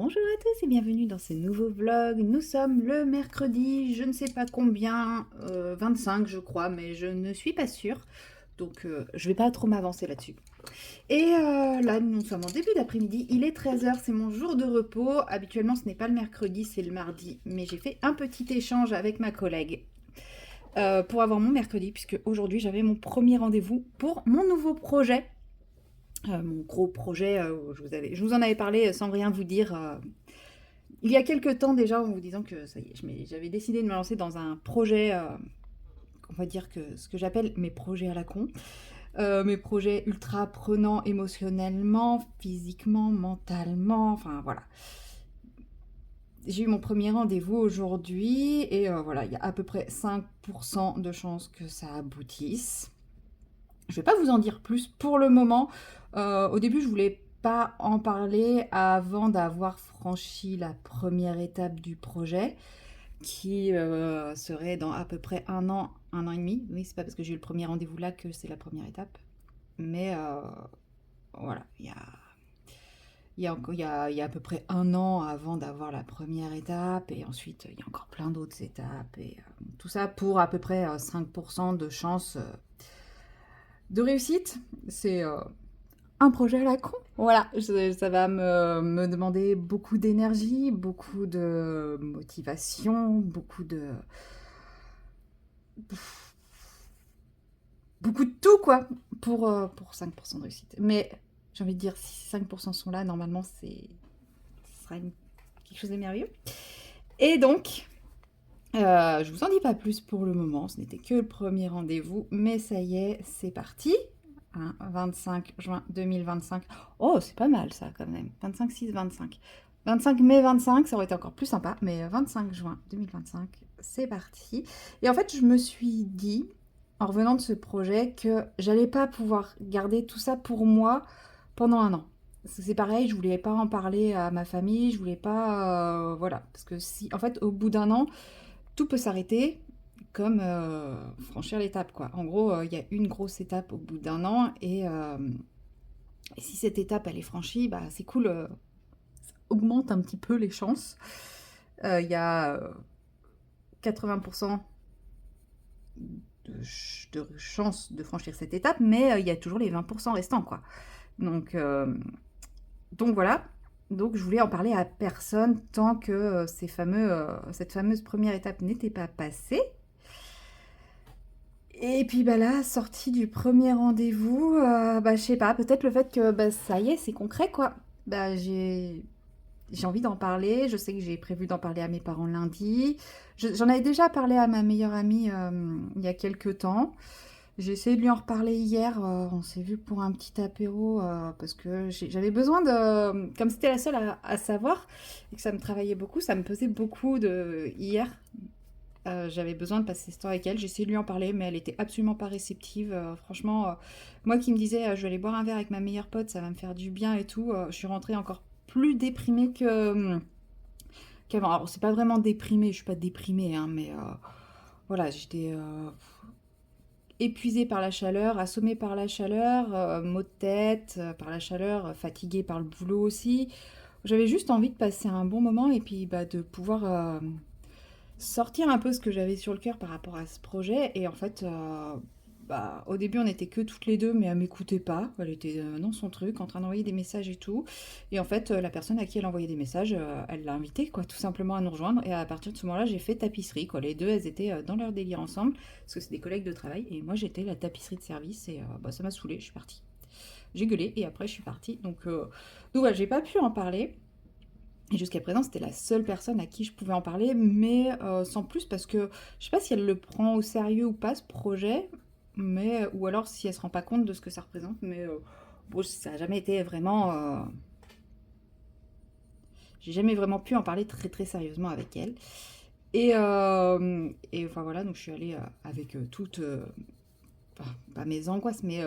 Bonjour à tous et bienvenue dans ce nouveau vlog. Nous sommes le mercredi, je ne sais pas combien, 25 je crois, mais je ne suis pas sûre. Donc je vais pas trop m'avancer là-dessus. Et là, nous sommes en début d'après-midi, il est 13 h, c'est mon jour de repos. Habituellement, ce n'est pas le mercredi, c'est le mardi. Mais j'ai fait un petit échange avec ma collègue pour avoir mon mercredi, puisque aujourd'hui, j'avais mon premier rendez-vous pour mon nouveau projet. Mon gros projet, je vous en avais parlé sans rien vous dire il y a quelques temps déjà, en vous disant que ça y est, j'avais décidé de me lancer dans un projet, on va dire que ce que j'appelle mes projets à la con. Mes projets ultra prenants émotionnellement, physiquement, mentalement, enfin voilà. J'ai eu mon premier rendez-vous aujourd'hui et voilà, il y a à peu près 5% de chances que ça aboutisse. Je ne vais pas vous en dire plus pour le moment. Au début, je voulais pas en parler avant d'avoir franchi la première étape du projet, qui serait dans à peu près un an et demi. Oui, c'est pas parce que j'ai eu le premier rendez-vous là que c'est la première étape. Mais voilà, il y a à peu près un an avant d'avoir la première étape. Et ensuite, il y a encore plein d'autres étapes. Et tout ça pour à peu près 5% de chance de réussite. C'est un projet à la con. Voilà, ça va me demander beaucoup d'énergie, beaucoup de motivation, beaucoup de tout, quoi, pour 5% de réussite. Mais j'ai envie de dire, si 5% sont là, normalement, ce sera quelque chose de merveilleux. Et donc, je vous en dis pas plus pour le moment, ce n'était que le premier rendez-vous, mais ça y est, c'est parti. Hein, 25 juin 2025. Oh, c'est pas mal ça quand même. 25, 6, 25. 25 mai 25, ça aurait été encore plus sympa, mais 25 juin 2025, c'est parti. Et en fait, je me suis dit, en revenant de ce projet, que j'allais pas pouvoir garder tout ça pour moi pendant un an. Parce que c'est pareil, je voulais pas en parler à ma famille, je voulais pas. Voilà. Parce que si, en fait, au bout d'un an, tout peut s'arrêter comme franchir l'étape, quoi. En gros, il y a une grosse étape au bout d'un an et si cette étape elle est franchie, bah c'est cool, ça augmente un petit peu les chances. Il y a 80% de chances de franchir cette étape, mais il y a toujours les 20% restants, quoi. Donc, donc voilà. Donc je voulais en parler à personne tant que cette fameuse première étape n'était pas passée. Et puis bah là, sortie du premier rendez-vous, bah je sais pas, peut-être le fait que bah ça y est, c'est concret quoi. Bah j'ai envie d'en parler, je sais que j'ai prévu d'en parler à mes parents lundi. J'en avais déjà parlé à ma meilleure amie il y a quelques temps. J'ai essayé de lui en reparler hier, on s'est vu pour un petit apéro parce que j'avais besoin de... Comme c'était la seule à savoir et que ça me travaillait beaucoup, ça me pesait beaucoup de hier. J'avais besoin de passer ce temps avec elle. J'ai essayé de lui en parler, mais elle était absolument pas réceptive. Franchement, moi qui me disais, je vais aller boire un verre avec ma meilleure pote, ça va me faire du bien et tout, je suis rentrée encore plus déprimée qu'avant. Alors, c'est pas vraiment déprimée, je suis pas déprimée, hein, mais voilà, j'étais épuisée par la chaleur, assommée par la chaleur, maux de tête par la chaleur, fatiguée par le boulot aussi. J'avais juste envie de passer un bon moment et puis bah, de pouvoir sortir un peu ce que j'avais sur le cœur par rapport à ce projet. Et en fait, bah, au début, on n'était que toutes les deux, mais elle m'écoutait pas. Elle était dans son truc, en train d'envoyer des messages et tout. Et en fait, la personne à qui elle envoyait des messages, elle l'a invitée, quoi, tout simplement à nous rejoindre. Et à partir de ce moment-là, j'ai fait tapisserie, quoi. Les deux, elles étaient dans leur délire ensemble, parce que c'est des collègues de travail. Et moi, j'étais la tapisserie de service. Et bah, ça m'a saoulée, je suis partie. J'ai gueulé et après, je suis partie. Donc voilà, j'ai pas pu en parler. Et jusqu'à présent, c'était la seule personne à qui je pouvais en parler, mais sans plus, parce que je sais pas si elle le prend au sérieux ou pas, ce projet, mais, ou alors si elle se rend pas compte de ce que ça représente, mais bon, ça n'a jamais été vraiment... j'ai jamais vraiment pu en parler très très sérieusement avec elle. Et enfin voilà, donc je suis allée avec toutes, enfin, pas mes angoisses, mais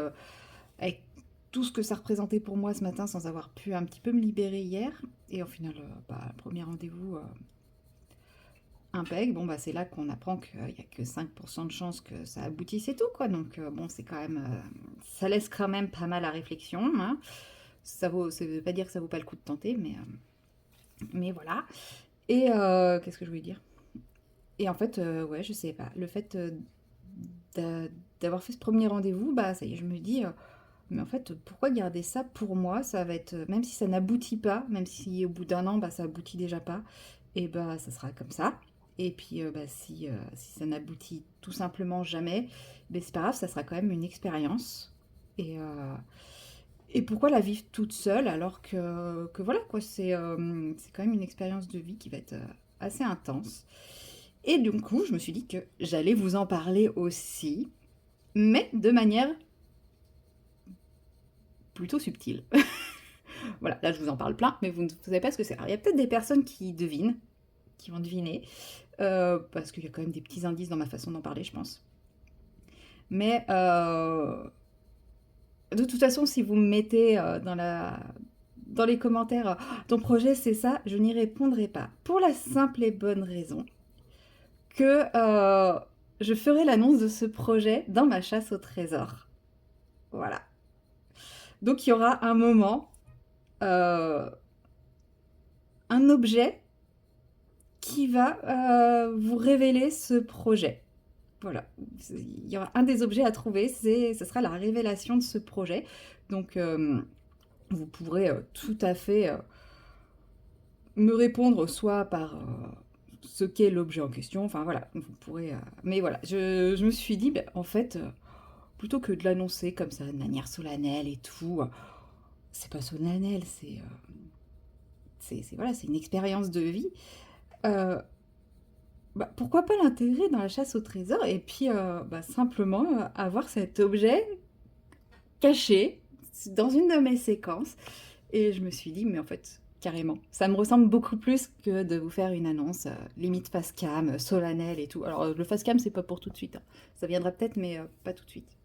avec tout ce que ça représentait pour moi ce matin sans avoir pu un petit peu me libérer hier. Et au final, bah, premier rendez-vous impec, bon bah c'est là qu'on apprend qu'il n'y a que 5% de chances que ça aboutisse et tout quoi, donc bon c'est quand même, ça laisse quand même pas mal à réflexion, hein. Ça veut pas dire que ça vaut pas le coup de tenter, mais voilà. Et qu'est-ce que je voulais dire? Et en fait, ouais, je sais pas. Le fait d'avoir fait ce premier rendez-vous, bah ça y est, je me dis, mais en fait, pourquoi garder ça pour moi? Ça va être, même si ça n'aboutit pas, même si au bout d'un an, bah ça aboutit déjà pas, et bah ça sera comme ça. Et puis, bah, si ça n'aboutit tout simplement jamais, ben c'est pas grave, ça sera quand même une expérience. Et, et pourquoi la vivre toute seule alors que voilà quoi, c'est quand même une expérience de vie qui va être assez intense. Et du coup, je me suis dit que j'allais vous en parler aussi, mais de manière plutôt subtile. Voilà, là je vous en parle plein, mais vous ne savez pas ce que c'est. Alors, il y a peut-être des personnes qui devinent, qui vont deviner, parce qu'il y a quand même des petits indices dans ma façon d'en parler, je pense. Mais de toute façon, si vous me mettez dans les commentaires, ton projet c'est ça, je n'y répondrai pas. Pour la simple et bonne raison que je ferai l'annonce de ce projet dans ma chasse au trésor. Voilà. Donc il y aura un moment, euh, un objet qui va vous révéler ce projet. Voilà, il y aura un des objets à trouver, ce sera la révélation de ce projet. Donc vous pourrez tout à fait me répondre soit par ce qu'est l'objet en question, enfin voilà, vous pourrez... mais voilà, je me suis dit, ben, en fait, plutôt que de l'annoncer comme ça de manière solennelle et tout, c'est pas solennel, voilà, c'est une expérience de vie. Euh, Bah, pourquoi pas l'intégrer dans la chasse au trésor et puis bah, simplement avoir cet objet caché dans une de mes séquences. Et je me suis dit, mais en fait, carrément, ça me ressemble beaucoup plus que de vous faire une annonce limite face cam, solennelle et tout. Alors le face cam, c'est pas pour tout de suite, hein. Ça viendra peut-être, mais pas tout de suite.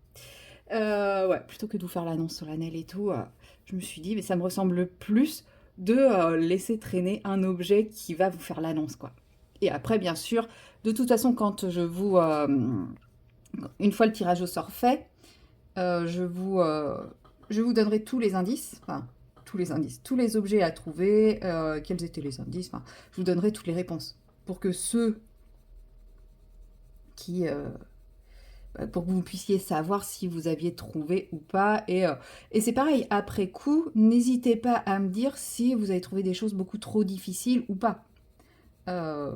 Ouais, plutôt que de vous faire l'annonce solennelle et tout, je me suis dit, mais ça me ressemble plus de laisser traîner un objet qui va vous faire l'annonce, quoi. Et après, bien sûr, de toute façon, quand une fois le tirage au sort fait, euh, je vous, euh, je vous donnerai tous les indices, enfin, tous les indices, tous les objets à trouver, quels étaient les indices, enfin, je vous donnerai toutes les réponses. Pour que ceux qui, pour que vous puissiez savoir si vous aviez trouvé ou pas. Et c'est pareil, après coup, n'hésitez pas à me dire si vous avez trouvé des choses beaucoup trop difficiles ou pas. Euh,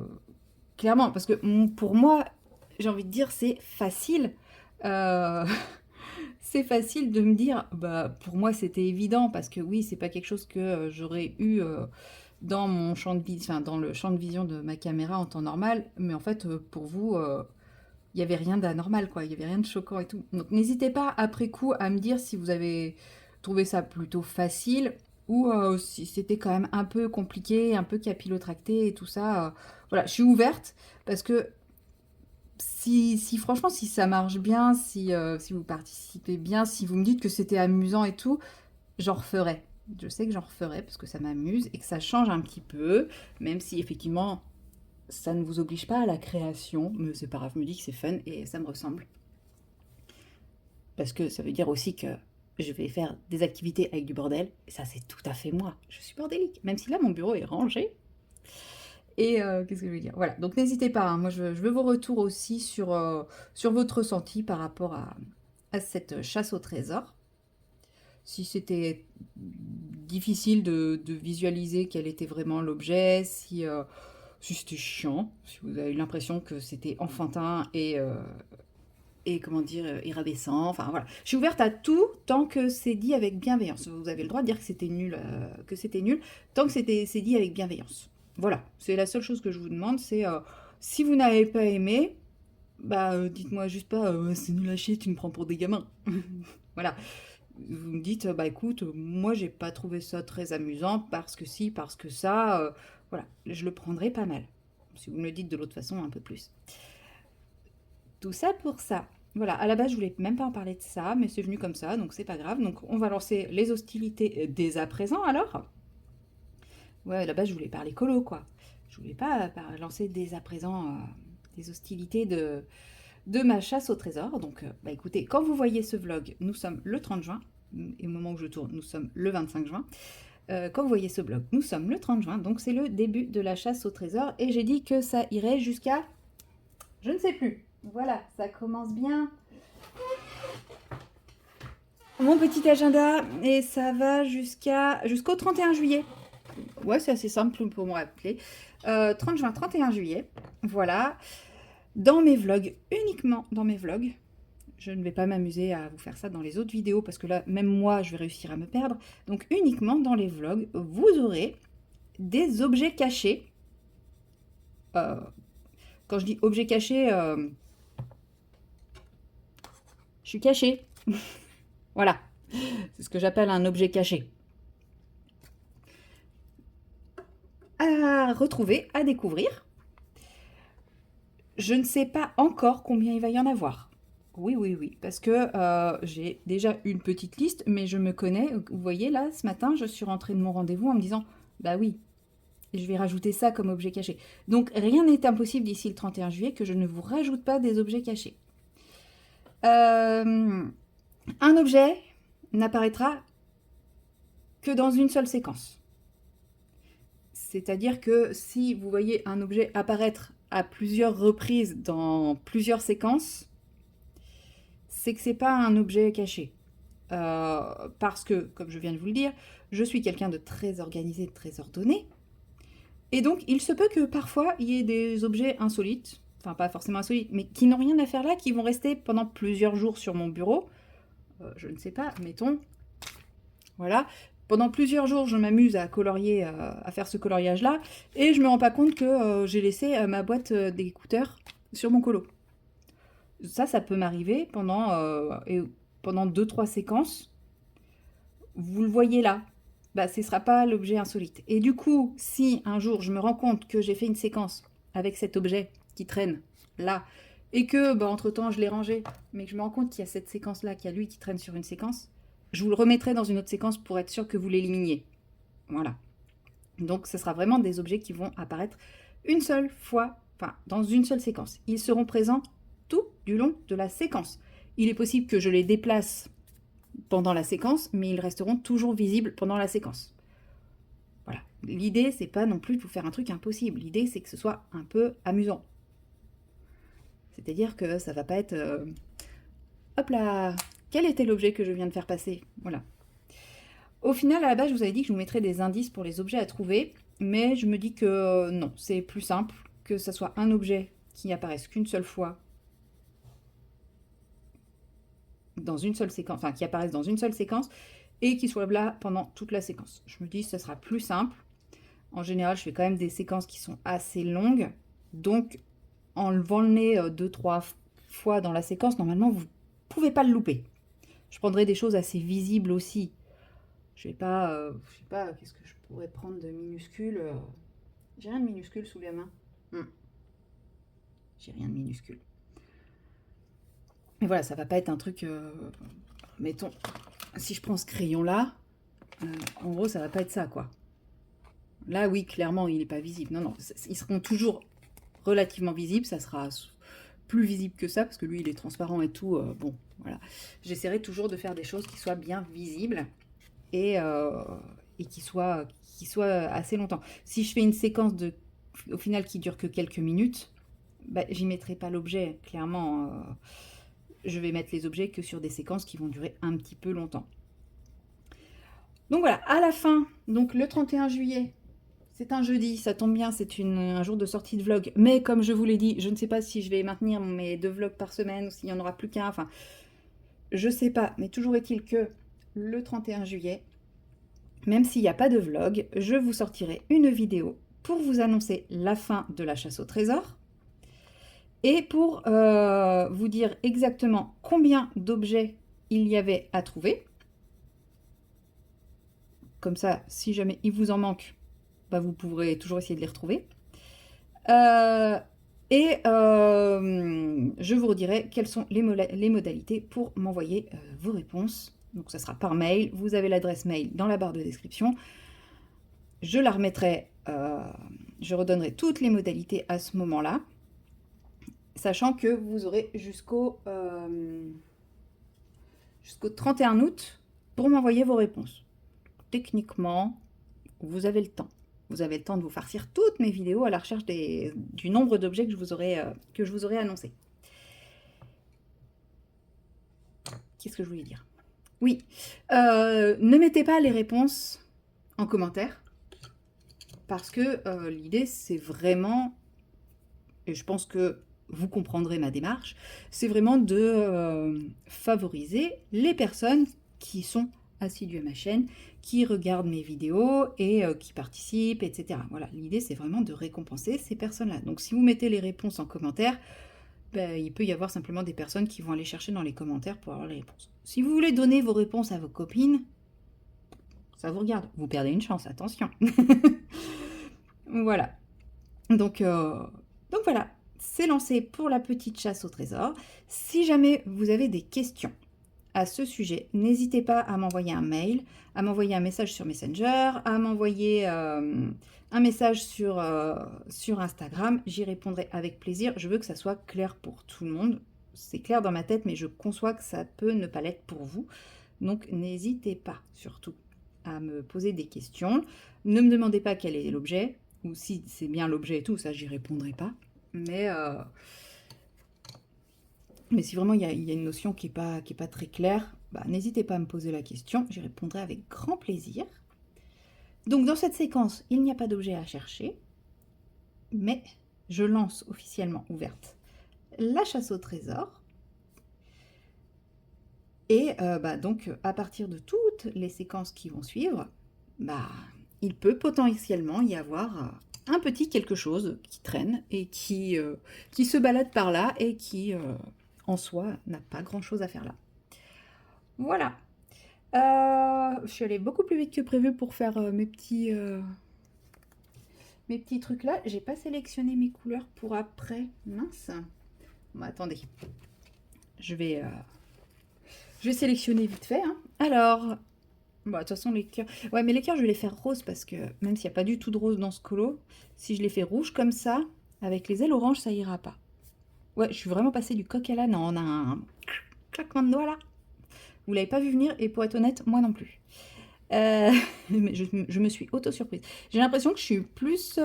Clairement, parce que pour moi, j'ai envie de dire, c'est facile. Euh, c'est facile de me dire, bah, pour moi, c'était évident, parce que oui, c'est pas quelque chose que j'aurais eu dans mon champ de vision, enfin, dans le champ de vision de ma caméra en temps normal, mais en fait, pour vous, il n'y avait rien d'anormal, quoi. Il n'y avait rien de choquant et tout. Donc n'hésitez pas après coup à me dire si vous avez trouvé ça plutôt facile ou si c'était quand même un peu compliqué, un peu capillotracté et tout ça. Voilà, je suis ouverte parce que si franchement, si ça marche bien, si vous participez bien, si vous me dites que c'était amusant et tout, j'en referai. Je sais que j'en referai parce que ça m'amuse et que ça change un petit peu, même si effectivement ça ne vous oblige pas à la création, mais c'est pas grave, je me dis que c'est fun et ça me ressemble. Parce que ça veut dire aussi que je vais faire des activités avec du bordel, et ça c'est tout à fait moi. Je suis bordélique, même si là mon bureau est rangé. Et qu'est-ce que je veux dire? Voilà, donc n'hésitez pas, hein, moi je veux vos retours aussi sur votre ressenti par rapport à cette chasse au trésor. Si c'était difficile de visualiser quel était vraiment l'objet, si c'était chiant, si vous avez eu l'impression que c'était enfantin et comment dire, et rabaissant. Enfin voilà, je suis ouverte à tout tant que c'est dit avec bienveillance. Vous avez le droit de dire que c'était nul, tant que c'est dit avec bienveillance. Voilà, c'est la seule chose que je vous demande, c'est si vous n'avez pas aimé, bah dites-moi juste pas c'est nul à chier, tu me prends pour des gamins. Voilà, vous me dites bah écoute, moi j'ai pas trouvé ça très amusant parce que si, parce que ça, voilà, je le prendrai pas mal. Si vous me le dites de l'autre façon, un peu plus. Tout ça pour ça. Voilà, à la base, je voulais même pas en parler de ça, mais c'est venu comme ça, donc c'est pas grave. Donc, on va lancer les hostilités dès à présent, alors. Ouais, à la base, je voulais parler colo, quoi. Je voulais pas lancer dès à présent des hostilités de ma chasse au trésor. Donc, bah écoutez, quand vous voyez ce vlog, nous sommes le 30 juin, et au moment où je tourne, nous sommes le 25 juin. quand vous voyez ce blog, nous sommes le 30 juin, donc c'est le début de la chasse au trésor. Et j'ai dit que ça irait jusqu'à... Je ne sais plus. Voilà, ça commence bien. Mon petit agenda, et ça va jusqu'au 31 juillet. Ouais, c'est assez simple pour me rappeler. 30 juin, 31 juillet. Voilà. Dans mes vlogs, uniquement dans mes vlogs. Je ne vais pas m'amuser à vous faire ça dans les autres vidéos parce que là, même moi, je vais réussir à me perdre. Donc uniquement dans les vlogs, vous aurez des objets cachés. Quand je dis objets cachés, je suis cachée. Voilà. C'est ce que j'appelle un objet caché. À retrouver, à découvrir. Je ne sais pas encore combien il va y en avoir. Oui, parce que j'ai déjà une petite liste, mais je me connais. Vous voyez, là, ce matin, je suis rentrée de mon rendez-vous en me disant, bah oui, je vais rajouter ça comme objet caché. Donc, rien n'est impossible d'ici le 31 juillet que je ne vous rajoute pas des objets cachés. Un objet n'apparaîtra que dans une seule séquence. C'est-à-dire que si vous voyez un objet apparaître à plusieurs reprises dans plusieurs séquences, c'est que c'est pas un objet caché. Parce que, comme je viens de vous le dire, je suis quelqu'un de très organisé, de très ordonné. Et donc, il se peut que parfois, il y ait des objets insolites, enfin pas forcément insolites, mais qui n'ont rien à faire là, qui vont rester pendant plusieurs jours sur mon bureau. Je ne sais pas, mettons. Voilà. Pendant plusieurs jours, je m'amuse à colorier, à faire ce coloriage-là, et je me rends pas compte que j'ai laissé ma boîte d'écouteurs sur mon colo. Ça peut m'arriver pendant 2-3 séquences. Vous le voyez là, bah, ce ne sera pas l'objet insolite. Et du coup, si un jour je me rends compte que j'ai fait une séquence avec cet objet qui traîne là, et que bah, entre-temps je l'ai rangé, mais que je me rends compte qu'il y a cette séquence-là, qu'il y a lui qui traîne sur une séquence, je vous le remettrai dans une autre séquence pour être sûr que vous l'éliminiez. Voilà. Donc ce sera vraiment des objets qui vont apparaître une seule fois, enfin dans une seule séquence. Ils seront présents tout du long de la séquence. Il est possible que je les déplace pendant la séquence, mais ils resteront toujours visibles pendant la séquence. Voilà. L'idée, c'est pas non plus de vous faire un truc impossible. L'idée, c'est que ce soit un peu amusant. C'est-à-dire que ça va pas être... Hop là! Quel était l'objet que je viens de faire passer? Voilà. Au final, à la base, je vous avais dit que je vous mettrais des indices pour les objets à trouver, mais je me dis que non, c'est plus simple que ça soit un objet qui apparaisse qu'une seule fois dans une seule séquence, enfin qui apparaissent dans une seule séquence et qui soient là pendant toute la séquence. Je me dis que ce sera plus simple. En général, je fais quand même des séquences qui sont assez longues, donc en levant le nez 2-3 fois dans la séquence, normalement vous ne pouvez pas le louper. Je prendrai des choses assez visibles aussi. Je sais pas, qu'est-ce que je pourrais prendre de minuscule. J'ai rien de minuscule sous les mains. J'ai rien de minuscule. Mais voilà, ça va pas être un truc... mettons, si je prends ce crayon-là, en gros, ça va pas être ça, quoi. Là, oui, clairement, il n'est pas visible. Non, ils seront toujours relativement visibles. Ça sera plus visible que ça, parce que lui, il est transparent et tout. Bon, voilà. J'essaierai toujours de faire des choses qui soient bien visibles et qui soient assez longtemps. Si je fais une séquence au final qui dure que quelques minutes, bah, j'y mettrai pas l'objet, clairement. Je vais mettre les objets que sur des séquences qui vont durer un petit peu longtemps. Donc voilà, à la fin, donc le 31 juillet, c'est un jeudi, ça tombe bien, c'est un jour de sortie de vlog. Mais comme je vous l'ai dit, je ne sais pas si je vais maintenir mes 2 vlogs par semaine ou s'il n'y en aura plus qu'un. Enfin, je sais pas, mais toujours est-il que le 31 juillet, même s'il n'y a pas de vlog, je vous sortirai une vidéo pour vous annoncer la fin de la chasse au trésor. Et pour vous dire exactement combien d'objets il y avait à trouver. Comme ça, si jamais il vous en manque, bah, vous pourrez toujours essayer de les retrouver. Je vous redirai quelles sont les modalités pour m'envoyer vos réponses. Donc ça sera par mail. Vous avez l'adresse mail dans la barre de description. Je la remettrai, je redonnerai toutes les modalités à ce moment-là. Sachant que vous aurez jusqu'au 31 août pour m'envoyer vos réponses. Techniquement, vous avez le temps. Vous avez le temps de vous farcir toutes mes vidéos à la recherche du nombre d'objets que je vous aurai annoncé. Qu'est-ce que je voulais dire? Oui, ne mettez pas les réponses en commentaire, parce que l'idée, c'est vraiment, et je pense que vous comprendrez ma démarche, c'est vraiment de favoriser les personnes qui sont assidues à ma chaîne, qui regardent mes vidéos et qui participent, etc. Voilà, l'idée, c'est vraiment de récompenser ces personnes-là. Donc, si vous mettez les réponses en commentaire, ben, il peut y avoir simplement des personnes qui vont aller chercher dans les commentaires pour avoir les réponses. Si vous voulez donner vos réponses à vos copines, ça vous regarde. Vous perdez une chance, attention. Voilà. Donc voilà, c'est lancé pour la petite chasse au trésor. Si jamais vous avez des questions à ce sujet, n'hésitez pas à m'envoyer un mail, à m'envoyer un message sur Messenger, à m'envoyer un message sur Instagram. J'y répondrai avec plaisir. Je veux que ça soit clair pour tout le monde. C'est clair dans ma tête, mais je conçois que ça peut ne pas l'être pour vous. Donc n'hésitez pas, surtout, à me poser des questions. Ne me demandez pas quel est l'objet, ou si c'est bien l'objet et tout, ça j'y répondrai pas. Mais si vraiment il y a une notion qui est pas très claire, bah, n'hésitez pas à me poser la question, j'y répondrai avec grand plaisir. Donc dans cette séquence, il n'y a pas d'objet à chercher, mais je lance officiellement ouverte la chasse au trésor. Et donc à partir de toutes les séquences qui vont suivre, bah, il peut potentiellement y avoir un petit quelque chose qui traîne et qui se balade par là et qui, en soi, n'a pas grand-chose à faire là. Voilà. Je suis allée beaucoup plus vite que prévu pour faire mes petits trucs là. J'ai pas sélectionné mes couleurs pour après. Mince. Bon, attendez. Je vais sélectionner vite fait. Hein. Alors, bah, de toute façon, les cœurs... Ouais, mais les cœurs, je vais les faire roses parce que même s'il n'y a pas du tout de rose dans ce colo, si je les fais rouges comme ça, avec les ailes oranges, ça ira pas. Ouais, je suis vraiment passée du coq à l'âne en un claquement de doigts là. Vous l'avez pas vu venir et pour être honnête, moi non plus. Mais je me suis auto-surprise. J'ai l'impression que je suis plus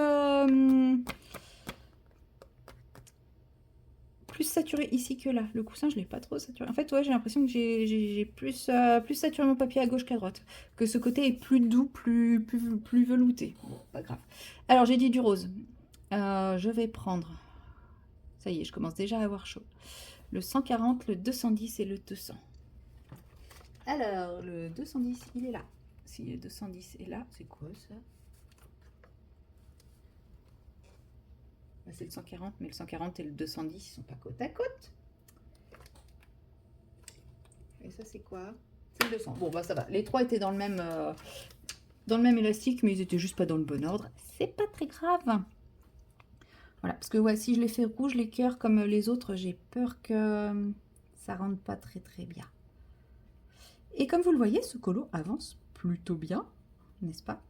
saturée ici que là. Le coussin, je l'ai pas trop saturé. En fait, ouais, j'ai l'impression que j'ai plus saturé mon papier à gauche qu'à droite. Que ce côté est plus doux, plus velouté. Bon, pas grave. Alors, j'ai dit du rose. Je vais prendre... Ça y est, je commence déjà à avoir chaud. Le 140, le 210 et le 200. Alors, le 210, il est là. Si le 210 est là, c'est quoi ça? Bah, c'est le 140, mais le 140 et le 210, ils sont pas côte à côte. Et ça, c'est quoi? C'est le 200. Bon, bah ça va. Les trois étaient dans le même élastique, mais ils étaient juste pas dans le bon ordre. C'est pas très grave. Voilà, parce que ouais, si je les fais rouges, les cœurs, comme les autres, j'ai peur que ça rentre pas très très bien. Et comme vous le voyez, ce colo avance plutôt bien, n'est-ce pas?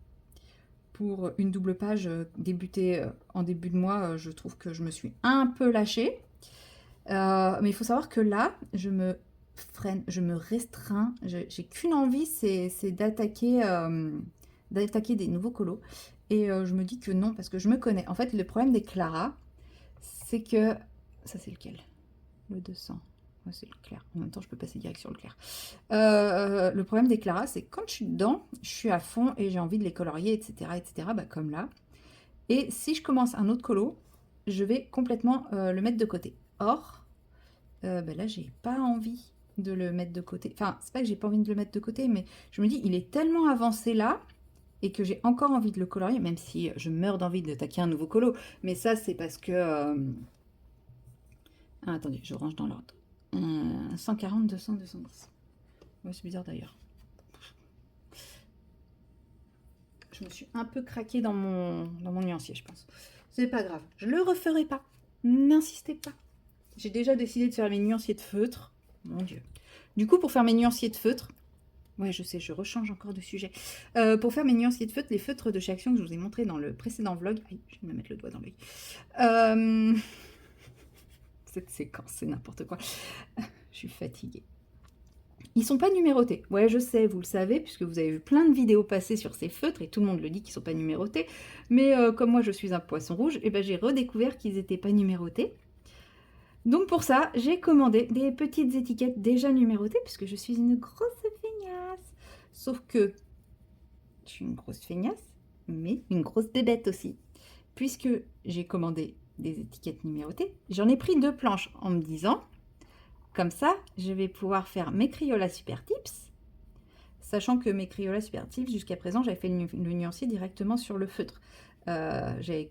Pour une double page débutée en début de mois, je trouve que je me suis un peu lâchée. Mais il faut savoir que là, je me freine, je me restreins. J'ai qu'une envie, c'est d'attaquer des nouveaux colos. Et je me dis que non, parce que je me connais. En fait, le problème des Clara, c'est que... Ça, c'est lequel? Le 200. Ouais, c'est le clair. En même temps, je peux passer direct sur le clair. Le problème des Clara, c'est que quand je suis dedans, je suis à fond et j'ai envie de les colorier, etc. etc. Bah, comme là. Et si je commence un autre colo, je vais complètement le mettre de côté. Or, bah là, j'ai pas envie de le mettre de côté. Enfin, c'est pas que j'ai pas envie de le mettre de côté, mais je me dis, il est tellement avancé là et que j'ai encore envie de le colorier, même si je meurs d'envie de taquer un nouveau colo. Mais ça, c'est parce que... Ah, attendez, je range dans l'ordre. 140, 200, 210. Ouais, c'est bizarre d'ailleurs. Je me suis un peu craquée dans mon nuancier, je pense. C'est pas grave, je le referai pas. N'insistez pas. J'ai déjà décidé de faire mes nuanciers de feutre. Mon Dieu. Du coup, pour faire mes nuanciers de feutre, ouais, je sais, je rechange encore de sujet. Pour faire mes nuanciers de feutre, les feutres de chez Action que je vous ai montré dans le précédent vlog. Aïe, je vais me mettre le doigt dans l'œil. Cette séquence, c'est n'importe quoi. Je suis fatiguée. Ils sont pas numérotés. Ouais, je sais, vous le savez, puisque vous avez vu plein de vidéos passer sur ces feutres, et tout le monde le dit qu'ils sont pas numérotés. Mais comme moi je suis un poisson rouge, et ben j'ai redécouvert qu'ils étaient pas numérotés. Donc pour ça, j'ai commandé des petites étiquettes déjà numérotées, puisque je suis une grosse feignasse. Sauf que je suis une grosse feignasse, mais une grosse bébête aussi. Puisque j'ai commandé des étiquettes numérotées, j'en ai pris 2 planches en me disant, comme ça, je vais pouvoir faire mes Crayola Super Tips, sachant que mes Crayola Super Tips, jusqu'à présent, j'avais fait le nuancier directement sur le feutre. J'avais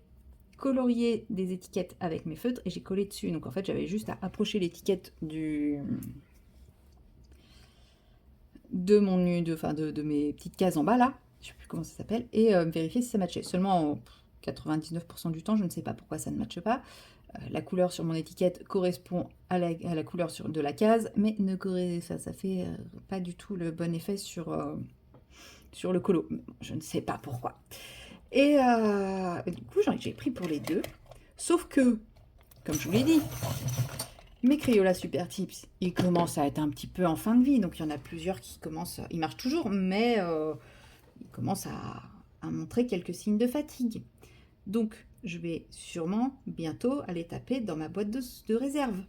colorié des étiquettes avec mes feutres et j'ai collé dessus. Donc en fait, j'avais juste à approcher l'étiquette de mes petites cases en bas là, je sais plus comment ça s'appelle, et vérifier si ça matchait. Seulement 99% du temps, je ne sais pas pourquoi ça ne matche pas. La couleur sur mon étiquette correspond à la couleur de la case, mais ça fait pas du tout le bon effet sur le colo. Je ne sais pas pourquoi. Et du coup, j'ai pris pour les deux. Sauf que, comme je vous l'ai dit, mes Crayola Super Tips, ils commencent à être un petit peu en fin de vie. Donc il y en a plusieurs qui commencent, ils marchent toujours, mais ils commencent à montrer quelques signes de fatigue. Donc je vais sûrement bientôt aller taper dans ma boîte de réserve.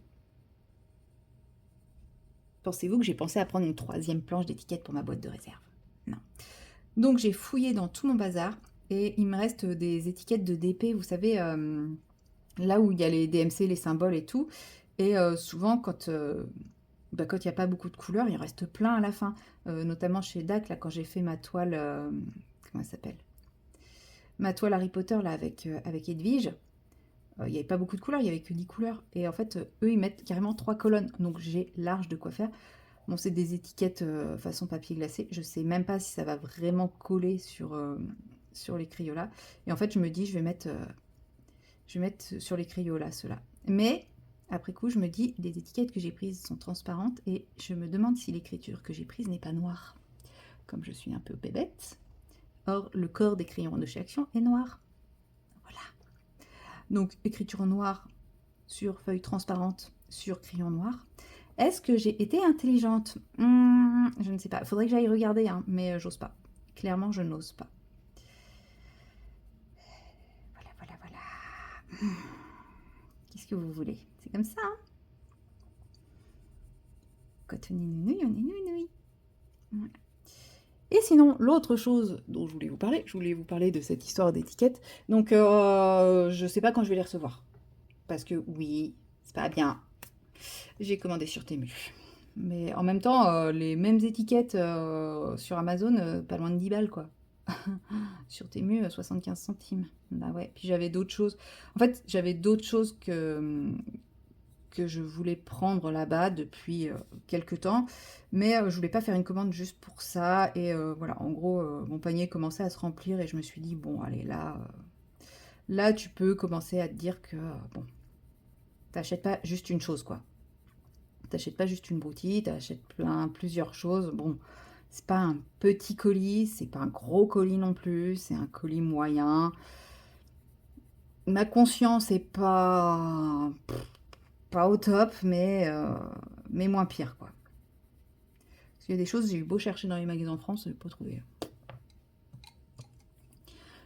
Pensez-vous que j'ai pensé à prendre une 3e planche d'étiquette pour ma boîte de réserve? Non. Donc j'ai fouillé dans tout mon bazar et il me reste des étiquettes de DP, vous savez, là où il y a les DMC, les symboles et tout. Et souvent, quand il n'y a pas beaucoup de couleurs, il en reste plein à la fin. Notamment chez DAC, là, quand j'ai fait ma toile, comment elle s'appelle? Ma toile Harry Potter, là, avec Edwige, il n'y avait pas beaucoup de couleurs, il n'y avait que 10 couleurs. Et en fait, eux, ils mettent carrément 3 colonnes. Donc j'ai large de quoi faire. Bon, c'est des étiquettes façon papier glacé. Je sais même pas si ça va vraiment coller sur les Crayolas. Et en fait, je me dis, je vais mettre sur les Crayolas ceux-là. Mais après coup, je me dis, les étiquettes que j'ai prises sont transparentes et je me demande si l'écriture que j'ai prise n'est pas noire. Comme je suis un peu bébête. Or, le corps des crayons de chez Action est noir. Voilà. Donc, écriture noire sur feuille transparente sur crayon noir. Est-ce que j'ai été intelligente? Je ne sais pas. Faudrait que j'aille regarder, hein, mais j'ose pas. Clairement, je n'ose pas. Voilà, voilà, voilà. Qu'est-ce que vous voulez? C'est comme ça, hein? Quand on est nounouille, on est nounouille. Voilà. Et sinon, l'autre chose dont je voulais vous parler de cette histoire d'étiquette. Donc, je sais pas quand je vais les recevoir. Parce que oui, c'est pas bien. J'ai commandé sur Temu. Mais en même temps, les mêmes étiquettes sur Amazon, pas loin de 10 balles, quoi. Sur Temu, 75 centimes. Bah ouais, puis j'avais d'autres choses. En fait, j'avais d'autres choses que je voulais prendre là-bas depuis quelques temps, mais je voulais pas faire une commande juste pour ça. Et voilà, en gros, mon panier commençait à se remplir et je me suis dit, bon, allez, là tu peux commencer à te dire que, bon, t'achètes pas juste une chose, quoi. T'achètes pas juste une broutille, t'achètes plusieurs choses. Bon, c'est pas un petit colis, c'est pas un gros colis non plus, c'est un colis moyen. Ma conscience est pas au top, mais moins pire, quoi. Parce qu'il y a des choses, j'ai eu beau chercher dans les magasins en France, je n'ai pas trouvé.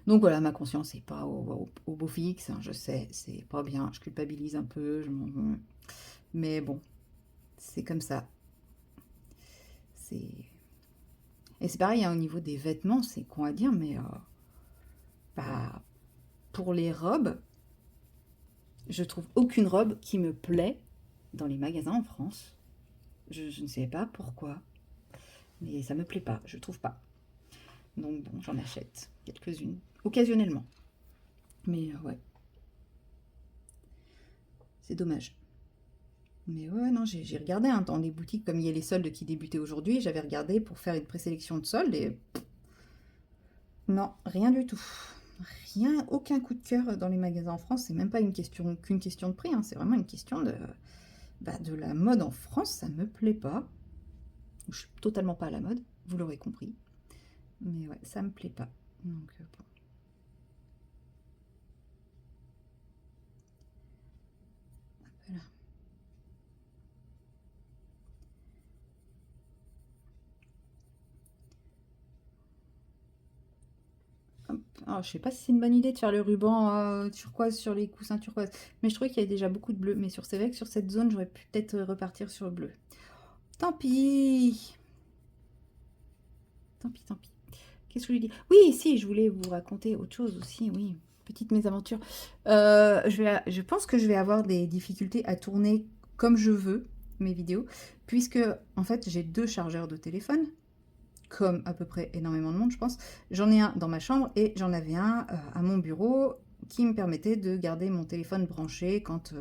Donc voilà, ma conscience n'est pas au beau fixe, hein, je sais, c'est pas bien, je culpabilise un peu, mais bon, c'est comme ça. Et c'est pareil, hein, au niveau des vêtements, c'est con à dire, mais bah, pour les robes, je trouve aucune robe qui me plaît dans les magasins en France. Je ne sais pas pourquoi, mais ça me plaît pas, je trouve pas. Donc bon, j'en achète quelques-unes, occasionnellement. Mais ouais, c'est dommage. Mais ouais, non, j'ai regardé hein, dans des boutiques comme il y a les soldes qui débutaient aujourd'hui, j'avais regardé pour faire une présélection de soldes et non, rien du tout. Rien, aucun coup de cœur dans les magasins en France. C'est même pas qu'une question de prix, hein, c'est vraiment une question de la mode en France, ça me plaît pas. Je suis totalement pas à la mode, vous l'aurez compris. Mais ouais, ça me plaît pas. Donc bon. Voilà. Alors, je sais pas si c'est une bonne idée de faire le ruban turquoise sur les coussins turquoise. Mais je trouvais qu'il y avait déjà beaucoup de bleu. Mais c'est vrai que sur cette zone, j'aurais pu peut-être repartir sur le bleu. Tant pis. Tant pis, tant pis. Qu'est-ce que je lui dis? Oui, si, je voulais vous raconter autre chose aussi, oui. Petite mésaventure. Je pense que je vais avoir des difficultés à tourner comme je veux mes vidéos, puisque en fait j'ai 2 chargeurs de téléphone, comme à peu près énormément de monde, je pense. J'en ai un dans ma chambre et j'en avais un à mon bureau qui me permettait de garder mon téléphone branché quand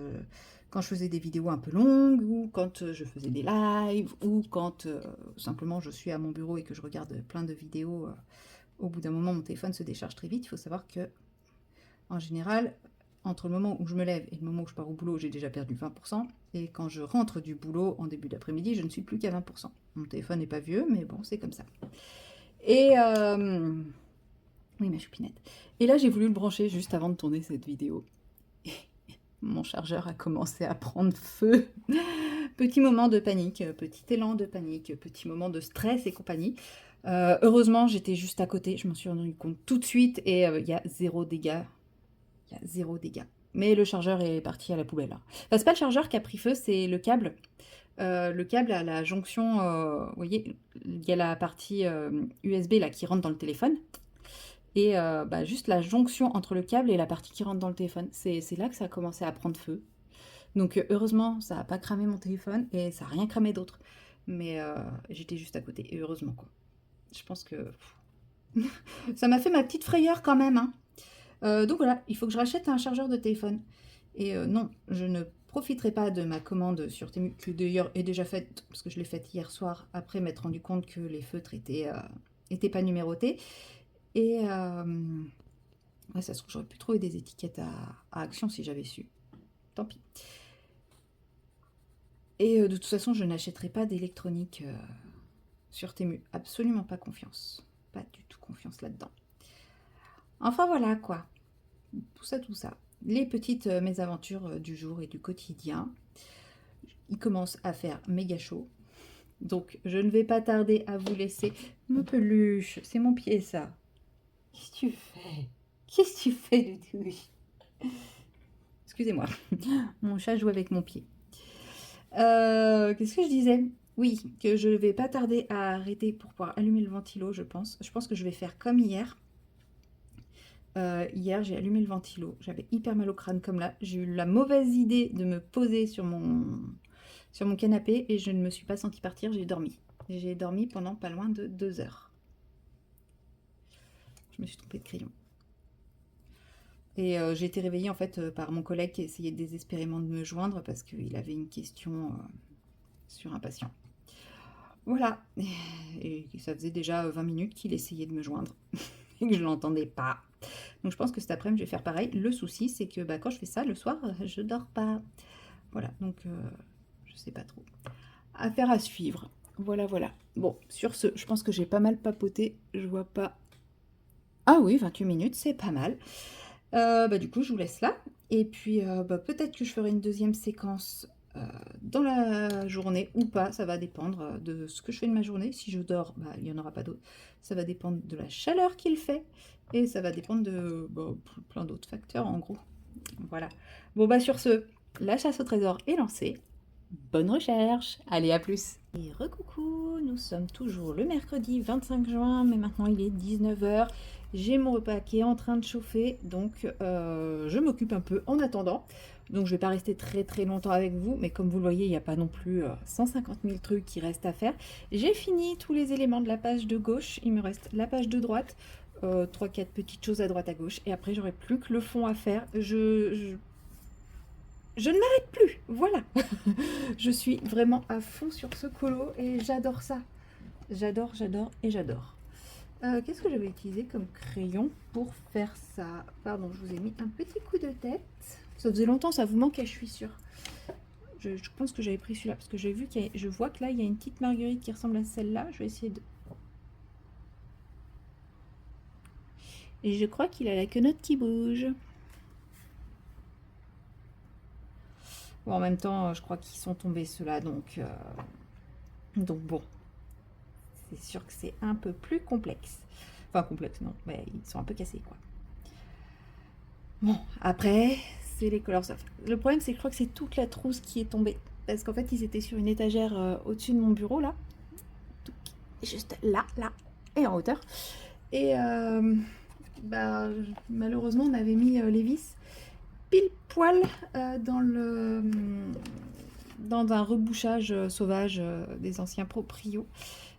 je faisais des vidéos un peu longues ou quand je faisais des lives ou quand simplement je suis à mon bureau et que je regarde plein de vidéos. Au bout d'un moment, mon téléphone se décharge très vite. Il faut savoir que, en général, entre le moment où je me lève et le moment où je pars au boulot, j'ai déjà perdu 20%. Et quand je rentre du boulot en début d'après-midi, je ne suis plus qu'à 20%. Mon téléphone n'est pas vieux, mais bon, c'est comme ça. Et oui, ma choupinette. Et là, j'ai voulu le brancher juste avant de tourner cette vidéo. Et mon chargeur a commencé à prendre feu. Petit moment de panique, petit élan de panique, petit moment de stress et compagnie. Heureusement, j'étais juste à côté, je m'en suis rendu compte tout de suite et il y a 0 dégâts. Il y a 0 dégâts. Mais le chargeur est parti à la poubelle. Hein. Enfin, c'est pas le chargeur qui a pris feu, c'est le câble. Le câble à la jonction, vous voyez, il y a la partie USB là qui rentre dans le téléphone. Et juste la jonction entre le câble et la partie qui rentre dans le téléphone. C'est là que ça a commencé à prendre feu. Donc heureusement, ça n'a pas cramé mon téléphone et ça n'a rien cramé d'autre. Mais j'étais juste à côté, et heureusement quoi. Je pense que ça m'a fait ma petite frayeur quand même. Hein. Donc voilà, il faut que je rachète un chargeur de téléphone. Et non, je ne profiterai pas de ma commande sur Temu, qui d'ailleurs est déjà faite, parce que je l'ai faite hier soir, après m'être rendu compte que les feutres étaient pas numérotés. Et ouais, ça se trouve, j'aurais pu trouver des étiquettes à Action si j'avais su. Tant pis. Et de toute façon, je n'achèterai pas d'électronique sur Temu. Absolument pas confiance. Pas du tout confiance là-dedans. Enfin voilà quoi. Tout ça, tout ça. Les petites mésaventures du jour et du quotidien. Il commence à faire méga chaud. Donc je ne vais pas tarder à vous laisser. Mon peluche, c'est mon pied ça. Qu'est-ce que tu fais? Qu'est-ce que tu fais, Doudou? Excusez-moi. Mon chat joue avec mon pied. Qu'est-ce que je disais? Oui, que je ne vais pas tarder à arrêter pour pouvoir allumer le ventilo, je pense. Je pense que je vais faire comme hier. Hier, j'ai allumé le ventilo. J'avais hyper mal au crâne comme là. J'ai eu la mauvaise idée de me poser sur mon canapé et je ne me suis pas sentie partir. J'ai dormi. J'ai dormi pendant pas loin de 2 heures. Je me suis trompée de crayon. Et j'ai été réveillée en fait par mon collègue qui essayait désespérément de me joindre parce qu'il avait une question sur un patient. Voilà. Et ça faisait déjà 20 minutes qu'il essayait de me joindre et que je ne l'entendais pas. Donc je pense que cet après-midi, je vais faire pareil. Le souci, c'est que quand je fais ça, le soir, je dors pas. Voilà, donc je sais pas trop. Affaire à suivre. Voilà, voilà. Bon, sur ce, je pense que j'ai pas mal papoté. Je vois pas... Ah oui, 28 minutes, c'est pas mal. Du coup, je vous laisse là. Et puis, peut-être que je ferai une deuxième séquence dans la journée ou pas. Ça va dépendre de ce que je fais de ma journée. Si je dors, il n'y en aura pas d'autres. Ça va dépendre de la chaleur qu'il fait. Et ça va dépendre de plein d'autres facteurs, en gros. Voilà. Bon, sur ce, la chasse au trésor est lancée. Bonne recherche. Allez, à plus. Et recoucou, nous sommes toujours le mercredi 25 juin, mais maintenant il est 19 h. J'ai mon repas qui est en train de chauffer, donc je m'occupe un peu en attendant. Donc je vais pas rester très très longtemps avec vous, mais comme vous le voyez, il n'y a pas non plus 150 000 trucs qui restent à faire. J'ai fini tous les éléments de la page de gauche, il me reste la page de droite, 3-4 petites choses à droite à gauche, et après j'aurai plus que le fond à faire. Je ne m'arrête plus, voilà. Je suis vraiment à fond sur ce colo et j'adore ça. J'adore, j'adore et j'adore. Qu'est-ce que j'avais utilisé comme crayon pour faire ça? Pardon, je vous ai mis un petit coup de tête. Ça faisait longtemps, ça vous manquait, je suis sûre. Je pense que j'avais pris celui-là parce que j'ai vu je vois que là, il y a une petite marguerite qui ressemble à celle-là. Je vais essayer de... Et je crois qu'il a la quenotte qui bouge. Bon, en même temps, je crois qu'ils sont tombés ceux-là, donc bon. C'est sûr que c'est un peu plus complexe. Enfin, complexe, non, mais ils sont un peu cassés, quoi. Bon, après, c'est les Color Soft. Le problème, c'est que je crois que c'est toute la trousse qui est tombée. Parce qu'en fait, ils étaient sur une étagère au-dessus de mon bureau, là. Juste là, là, et en hauteur. Et bah, malheureusement, on avait mis les vis pile poil dans un rebouchage sauvage des anciens proprios.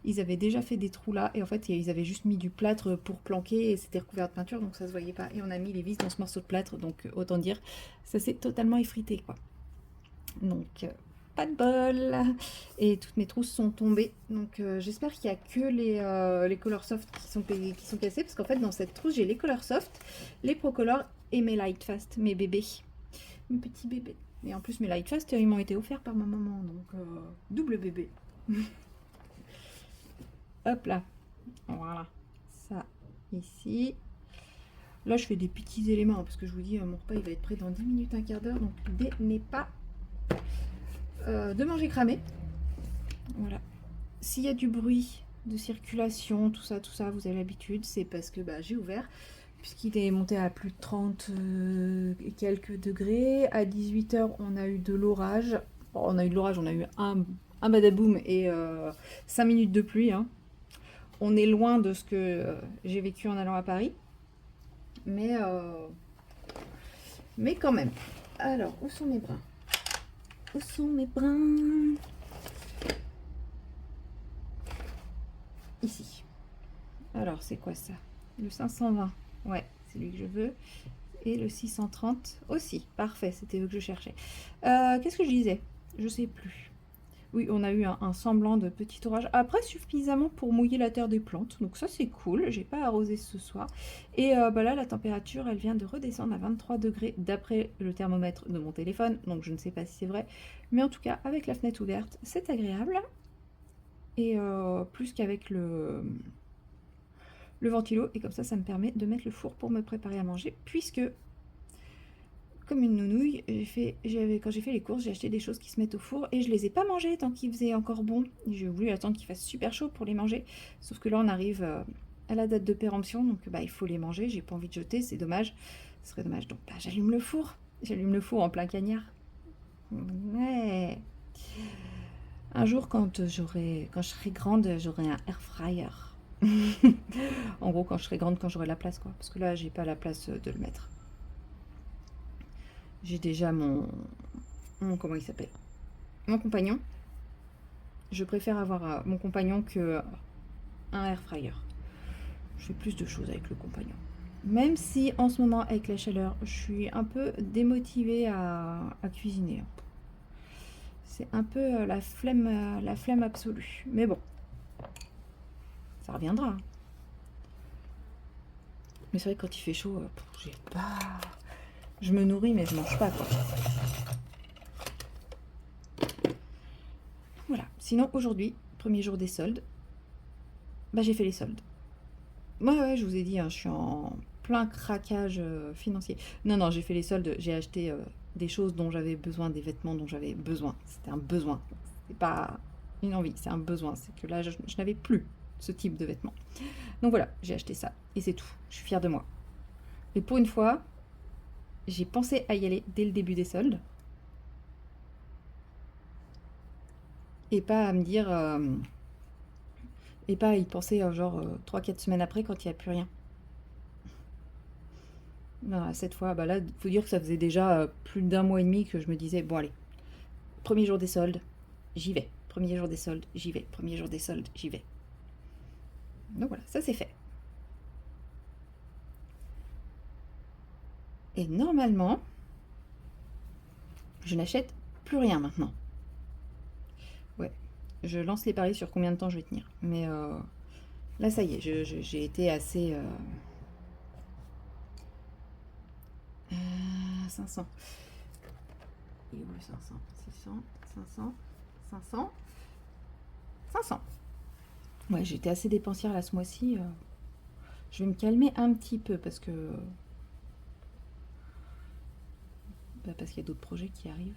Ils avaient déjà fait des trous là et en fait ils avaient juste mis du plâtre pour planquer et c'était recouvert de peinture donc ça se voyait pas et on a mis les vis dans ce morceau de plâtre donc autant dire ça s'est totalement effrité quoi. Donc pas de bol et toutes mes trousses sont tombées donc j'espère qu'il n'y a que les Color Soft qui sont cassés parce qu'en fait dans cette trousse j'ai les Color Soft, les Procolor et mes Lightfast, mes bébés, mes petits bébés. Et en plus mes Lightfast ils m'ont été offerts par ma maman donc double bébé. Hop là, voilà, ça ici. Là, je fais des petits éléments parce que je vous dis, mon repas il va être prêt dans 10 minutes, un quart d'heure. Donc, l'idée n'est pas de manger cramé. Voilà. S'il y a du bruit de circulation, tout ça, vous avez l'habitude, c'est parce que bah, j'ai ouvert. Puisqu'il est monté à plus de 30 et quelques degrés. À 18 h, on a eu de l'orage. Bon, on a eu de l'orage, on a eu un badaboum et 5 minutes de pluie. Hein. On est loin de ce que j'ai vécu en allant à Paris. Mais quand même. Alors, où sont mes brins? Où sont mes brins? Ici. Alors, c'est quoi ça? Le 520. Ouais, c'est lui que je veux. Et le 630 aussi. Parfait, c'était eux que je cherchais. Qu'est-ce que je disais? Je sais plus. Oui, on a eu un semblant de petit orage. Après, suffisamment pour mouiller la terre des plantes. Donc ça, c'est cool. J'ai pas arrosé ce soir. Et bah là, la température, elle vient de redescendre à 23 degrés d'après le thermomètre de mon téléphone. Donc je ne sais pas si c'est vrai. Mais en tout cas, avec la fenêtre ouverte, c'est agréable. Et plus qu'avec le ventilo. Et comme ça me permet de mettre le four pour me préparer à manger. Puisque comme une nounouille, quand j'ai fait les courses, j'ai acheté des choses qui se mettent au four et je les ai pas mangées tant qu'ils faisaient encore bon. J'ai voulu attendre qu'il fasse super chaud pour les manger. Sauf que là, on arrive à la date de péremption, donc bah, il faut les manger. J'ai pas envie de jeter, c'est dommage. Ce serait dommage. Donc bah, j'allume le four. J'allume le four en plein cagnard. Ouais. Un jour, quand je serai grande, j'aurai un air fryer. En gros, quand je serai grande, quand j'aurai la place, quoi. Parce que là, j'ai pas la place de le mettre. J'ai déjà comment il s'appelle? Mon compagnon. Je préfère avoir mon compagnon que un air fryer. Je fais plus de choses avec le compagnon. Même si en ce moment, avec la chaleur, je suis un peu démotivée à cuisiner. C'est un peu la flemme absolue. Mais bon, ça reviendra. Mais c'est vrai que quand il fait chaud, j'ai pas. Je me nourris, mais je mange pas quoi. Voilà. Sinon, aujourd'hui, premier jour des soldes, bah j'ai fait les soldes. Ouais, je vous ai dit, hein, je suis en plein craquage financier. Non, j'ai fait les soldes, j'ai acheté des choses dont j'avais besoin, des vêtements dont j'avais besoin. C'était un besoin. C'est pas une envie, c'est un besoin. C'est que là, je n'avais plus ce type de vêtements. Donc voilà, j'ai acheté ça. Et c'est tout. Je suis fière de moi. Et pour une fois, j'ai pensé à y aller dès le début des soldes. Et pas à me dire. Et pas à y penser genre 3-4 semaines après quand il n'y a plus rien. Non, cette fois, bah là, il faut dire que ça faisait déjà plus d'un mois et demi que je me disais, bon allez, premier jour des soldes, j'y vais. Premier jour des soldes, j'y vais. Premier jour des soldes, j'y vais. Donc voilà, ça c'est fait. Et normalement, je n'achète plus rien maintenant. Ouais, je lance les paris sur combien de temps je vais tenir. Mais là, ça y est, j'ai été assez... 500. Et où le 500? 600, 500, 500, 500. Ouais, j'étais assez dépensière là ce mois-ci. Je vais me calmer un petit peu parce que... parce qu'il y a d'autres projets qui arrivent.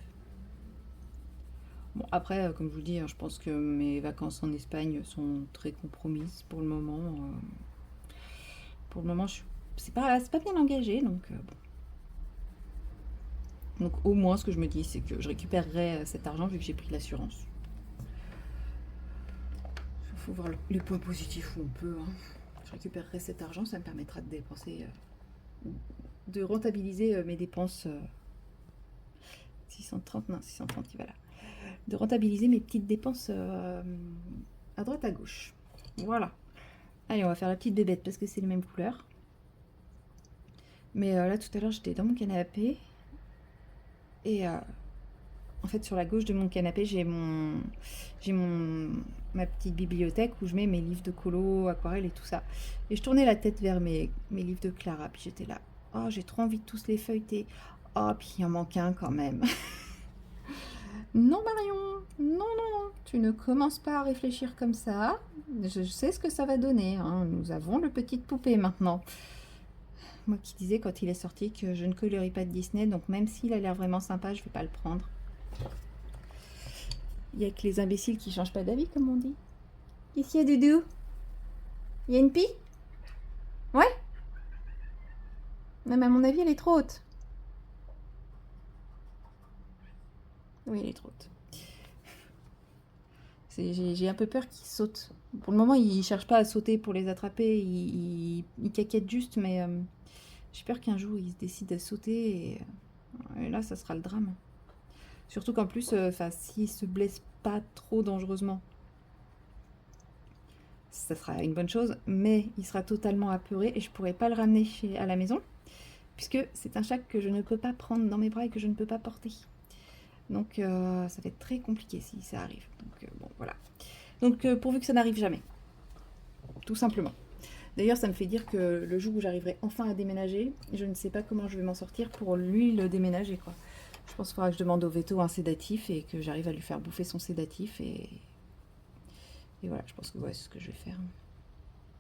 Bon, après, comme je vous dis, je pense que mes vacances en Espagne sont très compromises pour le moment. Pour le moment, c'est pas bien engagé, donc bon. Donc au moins, ce que je me dis, c'est que je récupérerai cet argent vu que j'ai pris l'assurance. Il faut voir les points positifs où on peut. Hein. Je récupérerai cet argent, ça me permettra de dépenser, de rentabiliser mes dépenses. 630, non, 630 qui va là. De rentabiliser mes petites dépenses à droite à gauche. Voilà. Allez, on va faire la petite bébête parce que c'est les mêmes couleurs. Mais là, tout à l'heure, j'étais dans mon canapé. Et en fait, sur la gauche de mon canapé, j'ai ma petite bibliothèque où je mets mes livres de colo, aquarelle et tout ça. Et je tournais la tête vers mes livres de Clara. Puis j'étais là. Oh, j'ai trop envie de tous les feuilleter. Oh, puis il en manque un quand même. Non, Marion, non, non, non, tu ne commences pas à réfléchir comme ça. Je sais ce que ça va donner. Hein. Nous avons le petite poupée maintenant. Moi qui disais quand il est sorti que je ne colorie pas de Disney, donc même s'il a l'air vraiment sympa, je ne vais pas le prendre. Il n'y a que les imbéciles qui ne changent pas d'avis, comme on dit. Ici, il y a Doudou. Il y a une pie? Ouais? Non, mais à mon avis, elle est trop haute. Oui, elle est trop haute. J'ai un peu peur qu'ils sautent. Pour le moment, ils cherchent pas à sauter pour les attraper, ils caquettent juste, mais j'ai peur qu'un jour ils se décident à sauter et là, ça sera le drame. Surtout qu'en plus, s'ils se blessent pas trop dangereusement, ça sera une bonne chose, mais il sera totalement apeuré et je pourrai pas le ramener à la maison, puisque c'est un chat que je ne peux pas prendre dans mes bras et que je ne peux pas porter. Donc ça va être très compliqué si ça arrive. Donc bon, voilà. Donc pourvu que ça n'arrive jamais. Tout simplement. D'ailleurs, ça me fait dire que le jour où j'arriverai enfin à déménager, je ne sais pas comment je vais m'en sortir pour lui le déménager, quoi. Je pense qu'il faudra que je demande au veto un sédatif et que j'arrive à lui faire bouffer son sédatif et voilà, je pense que ouais, c'est ce que je vais faire.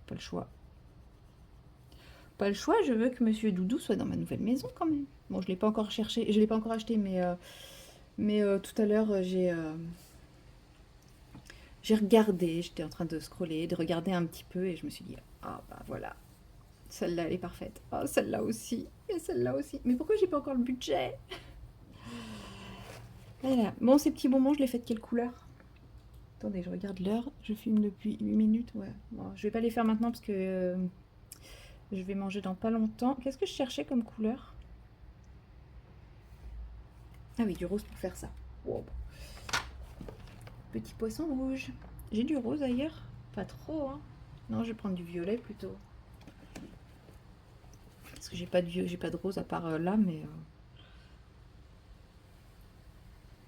Pas le choix. Pas le choix, je veux que Monsieur Doudou soit dans ma nouvelle maison quand même. Bon, je l'ai pas encore cherché, je l'ai pas encore acheté, mais tout à l'heure j'ai regardé, j'étais en train de scroller, de regarder un petit peu et je me suis dit ah bah voilà, celle-là elle est parfaite. Oh celle-là aussi et celle-là aussi. Mais pourquoi j'ai pas encore le budget? Voilà. Bon, ces petits bonbons, je les fais de quelle couleur? Attendez, je regarde l'heure. Je filme depuis 8 minutes. Ouais. Bon, je vais pas les faire maintenant parce que je vais manger dans pas longtemps. Qu'est-ce que je cherchais comme couleur? Ah oui, du rose pour faire ça. Wow. Petit poisson rouge. J'ai du rose ailleurs? Pas trop, hein. Non, je vais prendre du violet plutôt. Parce que j'ai pas de rose à part là, mais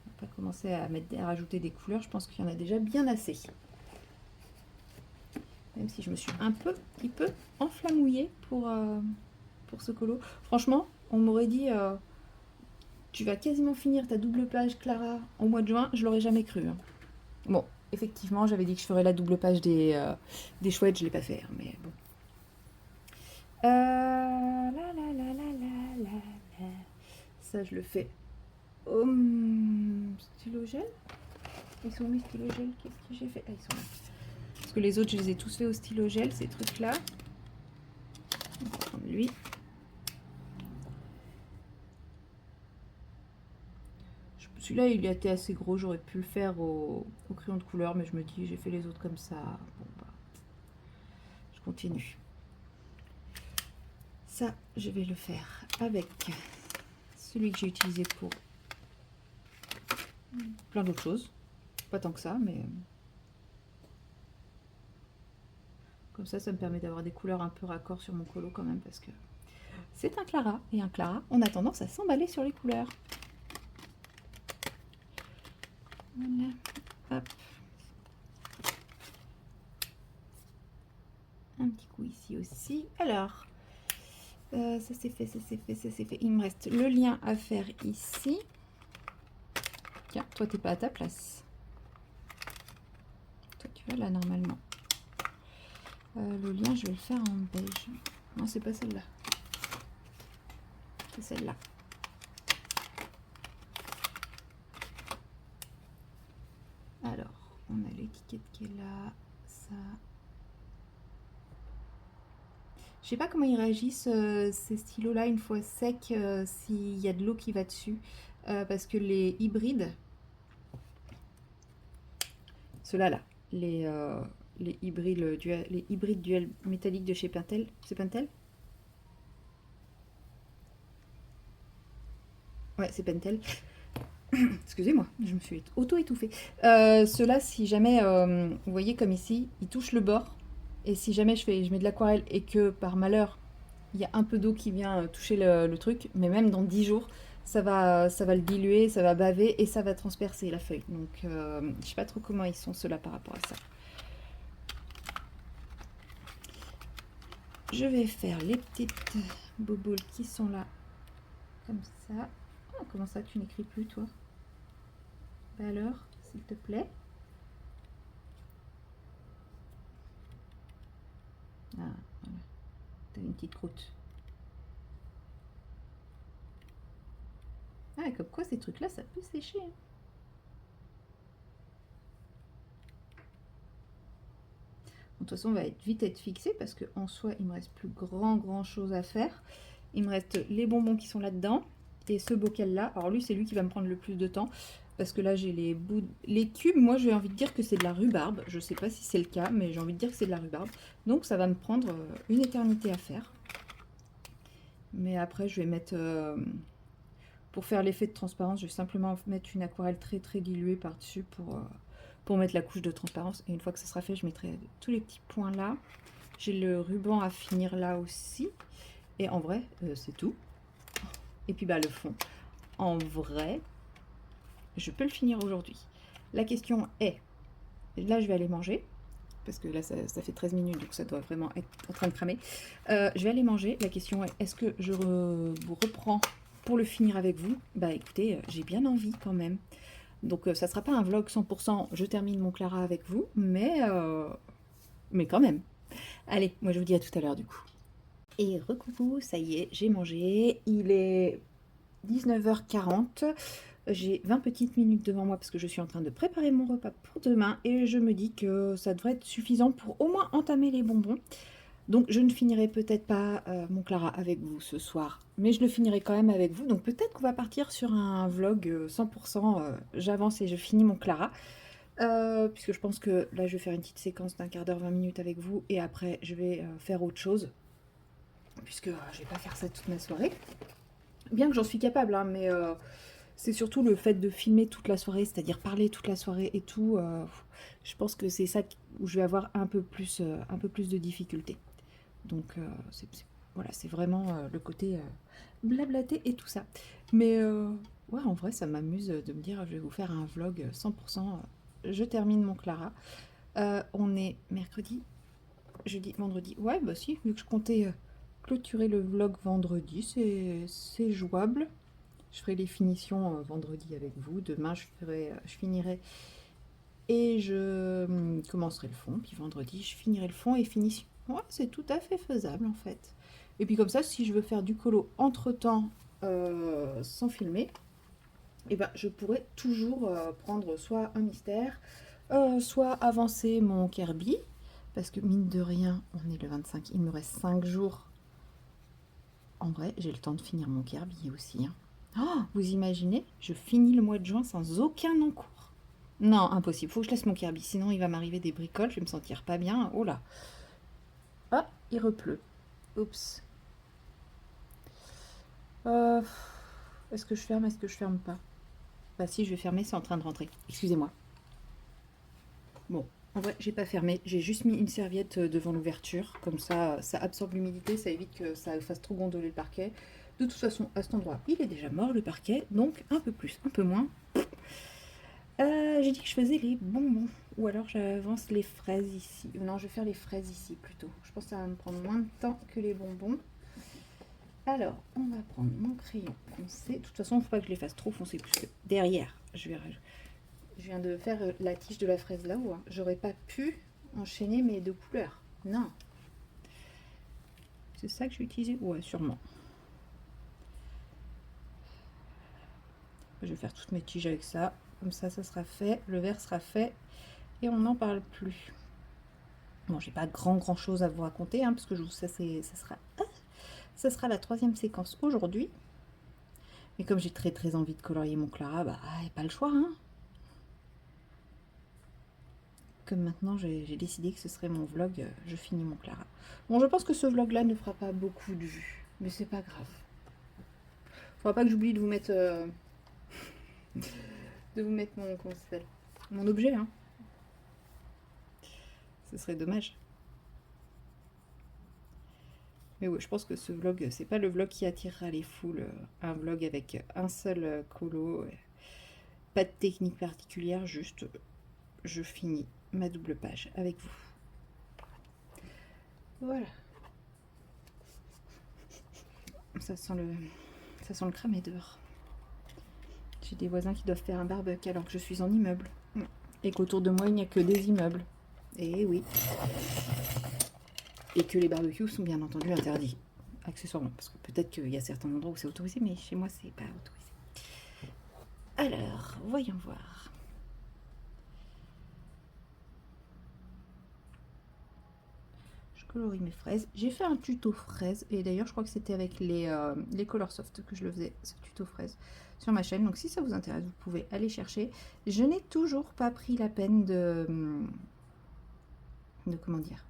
on va pas commencer à rajouter des couleurs. Je pense qu'il y en a déjà bien assez. Même si je me suis un petit peu enflammouillée pour ce colo. Franchement, on m'aurait dit tu vas quasiment finir ta double page Clara au mois de juin, je l'aurais jamais cru. Hein. Bon, effectivement, j'avais dit que je ferais la double page des chouettes, je l'ai pas fait, hein, mais bon. Ça, je le fais au stylo gel. Ils sont où mes stylo gel? Qu'est-ce que j'ai fait? Ah, ils sont là. Parce que les autres, je les ai tous fait au stylo gel, ces trucs-là. On va prendre lui. Celui-là, il était assez gros, j'aurais pu le faire au crayon de couleur, mais je me dis, j'ai fait les autres comme ça. Bon, bah, je continue. Ça, je vais le faire avec celui que j'ai utilisé pour plein d'autres choses. Pas tant que ça, mais comme ça me permet d'avoir des couleurs un peu raccord sur mon colo quand même, parce que c'est un Clara, et un Clara, on a tendance à s'emballer sur les couleurs. Voilà, hop. Un petit coup ici aussi. Alors, ça c'est fait, ça c'est fait, ça c'est fait. Il me reste le lien à faire ici. Tiens, toi t'es pas à ta place. Toi tu vas là normalement. Le lien, je vais le faire en beige. Non, c'est pas celle-là. C'est celle-là. Alors, on a l'étiquette qui est là. Ça. Je sais pas comment ils réagissent ces stylos-là une fois secs, s'il y a de l'eau qui va dessus. Parce que les hybrides, ceux-là là, les hybrides dual métalliques de chez Pentel, c'est Pentel? Ouais, c'est Pentel. Excusez-moi, je me suis auto-étouffée. Ceux-là, si jamais, vous voyez comme ici, ils touchent le bord. Et si jamais je mets de l'aquarelle et que par malheur, il y a un peu d'eau qui vient toucher le truc, mais même dans 10 jours, ça va le diluer, ça va baver et ça va transpercer la feuille. Donc, je sais pas trop comment ils sont ceux-là par rapport à ça. Je vais faire les petites boboules qui sont là, comme ça. Oh, comment ça, tu n'écris plus, toi? Bah alors, s'il te plaît. Ah, voilà. T'as une petite croûte. Ah, comme quoi ces trucs-là, ça peut sécher. Hein. De toute façon, on va vite être fixé parce qu'en soi, il me reste plus grand chose à faire. Il me reste les bonbons qui sont là-dedans et ce bocal-là. Alors lui, c'est lui qui va me prendre le plus de temps parce que là, j'ai les cubes. Moi, j'ai envie de dire que c'est de la rhubarbe. Je sais pas si c'est le cas, mais j'ai envie de dire que c'est de la rhubarbe. Donc, ça va me prendre une éternité à faire. Mais après, je vais mettre... pour faire l'effet de transparence, je vais simplement mettre une aquarelle très diluée par-dessus pour mettre la couche de transparence. Et une fois que ça sera fait, je mettrai tous les petits points là. J'ai le ruban à finir là aussi. Et en vrai, c'est tout. Et puis bah le fond. En vrai, je peux le finir aujourd'hui. La question est, là je vais aller manger. Parce que là ça fait 13 minutes, donc ça doit vraiment être en train de cramer. Je vais aller manger. La question est, est-ce que je vous reprends pour le finir avec vous? Bah écoutez, j'ai bien envie quand même. Donc ça sera pas un vlog 100%, je termine mon Clara avec vous, mais quand même. Allez, moi je vous dis à tout à l'heure du coup. Et recoucou, ça y est, j'ai mangé. Il est 19h40. J'ai 20 petites minutes devant moi parce que je suis en train de préparer mon repas pour demain et je me dis que ça devrait être suffisant pour au moins entamer les bonbons. Donc je ne finirai peut-être pas mon Clara avec vous ce soir, mais je le finirai quand même avec vous. Donc peut-être qu'on va partir sur un vlog 100%, j'avance et je finis mon Clara. Puisque je pense que là je vais faire une petite séquence d'un quart d'heure, 20 minutes avec vous et après je vais faire autre chose. Puisque je vais pas faire ça toute ma soirée. Bien que j'en suis capable, hein, mais c'est surtout le fait de filmer toute la soirée, c'est-à-dire parler toute la soirée et tout. Je pense que c'est ça où je vais avoir un peu plus de difficultés. Donc voilà, c'est vraiment le côté blablater et tout ça. Mais ouais, en vrai, ça m'amuse de me dire, je vais vous faire un vlog 100%. Je termine mon Clara. On est mercredi, jeudi, vendredi. Ouais, bah si, vu que je comptais clôturer le vlog vendredi, c'est jouable. Je ferai les finitions vendredi avec vous. Demain, je finirai et je commencerai le fond. Puis vendredi, je finirai le fond et finition. Ouais, c'est tout à fait faisable en fait. Et puis comme ça, si je veux faire du colo entre-temps sans filmer, et ben, je pourrais toujours prendre soit un mystère, soit avancer mon Kirby. Parce que mine de rien, on est le 25, il me reste 5 jours. En vrai, j'ai le temps de finir mon Kirby aussi. Hein. Oh, vous imaginez, je finis le mois de juin sans aucun encours. Non, impossible, faut que je laisse mon Kirby, sinon il va m'arriver des bricoles, je vais me sentir pas bien. Oh là. Ah, il repleut. Oups. Euh, est-ce que je ferme, est-ce que je ferme pas? Bah si, je vais fermer, c'est en train de rentrer. Excusez-moi. Bon, en vrai, j'ai pas fermé, j'ai juste mis une serviette devant l'ouverture, comme ça absorbe l'humidité, ça évite que ça fasse trop gondoler le parquet. De toute façon, à cet endroit, il est déjà mort le parquet, donc un peu plus, un peu moins. J'ai dit que je faisais les bonbons, ou alors j'avance les fraises ici. Non, je vais faire les fraises ici plutôt. Je pense que ça va me prendre moins de temps que les bonbons. Alors, on va prendre mon crayon foncé. De toute façon, il ne faut pas que je les fasse trop foncés, puisque derrière, je viens de faire la tige de la fraise là-haut. Hein. J'aurais pas pu enchaîner mes deux couleurs. Non. C'est ça que je vais utiliser? Ouais, sûrement. Je vais faire toutes mes tiges avec ça. Comme ça sera fait. Le verre sera fait. Et on n'en parle plus. Bon, j'ai pas grand chose à vous raconter, hein, parce que ça sera la 3e séquence aujourd'hui. Mais comme j'ai très envie de colorier mon Clara, bah, y a pas le choix, hein. Comme maintenant j'ai décidé que ce serait mon vlog, je finis mon Clara. Bon, je pense que ce vlog là ne fera pas beaucoup de vues, mais c'est pas grave. Faudra pas que j'oublie de vous mettre mon, comment ça s'appelle, mon objet, hein. Ce serait dommage. Mais ouais, je pense que ce vlog, c'est pas le vlog qui attirera les foules. Un vlog avec un seul colo, pas de technique particulière, juste je finis ma double page avec vous. Voilà. Ça sent le cramé dehors. J'ai des voisins qui doivent faire un barbecue alors que je suis en immeuble. Et qu'autour de moi, il n'y a que des immeubles. Et oui. Et que les barbecues sont bien entendu interdits. Accessoirement. Parce que peut-être qu'il y a certains endroits où c'est autorisé, mais chez moi, c'est pas autorisé. Alors, voyons voir. Je colorie mes fraises. J'ai fait un tuto fraises. Et d'ailleurs, je crois que c'était avec les Colorsoft que je le faisais, ce tuto fraises, sur ma chaîne. Donc si ça vous intéresse, vous pouvez aller chercher. Je n'ai toujours pas pris la peine de comment dire,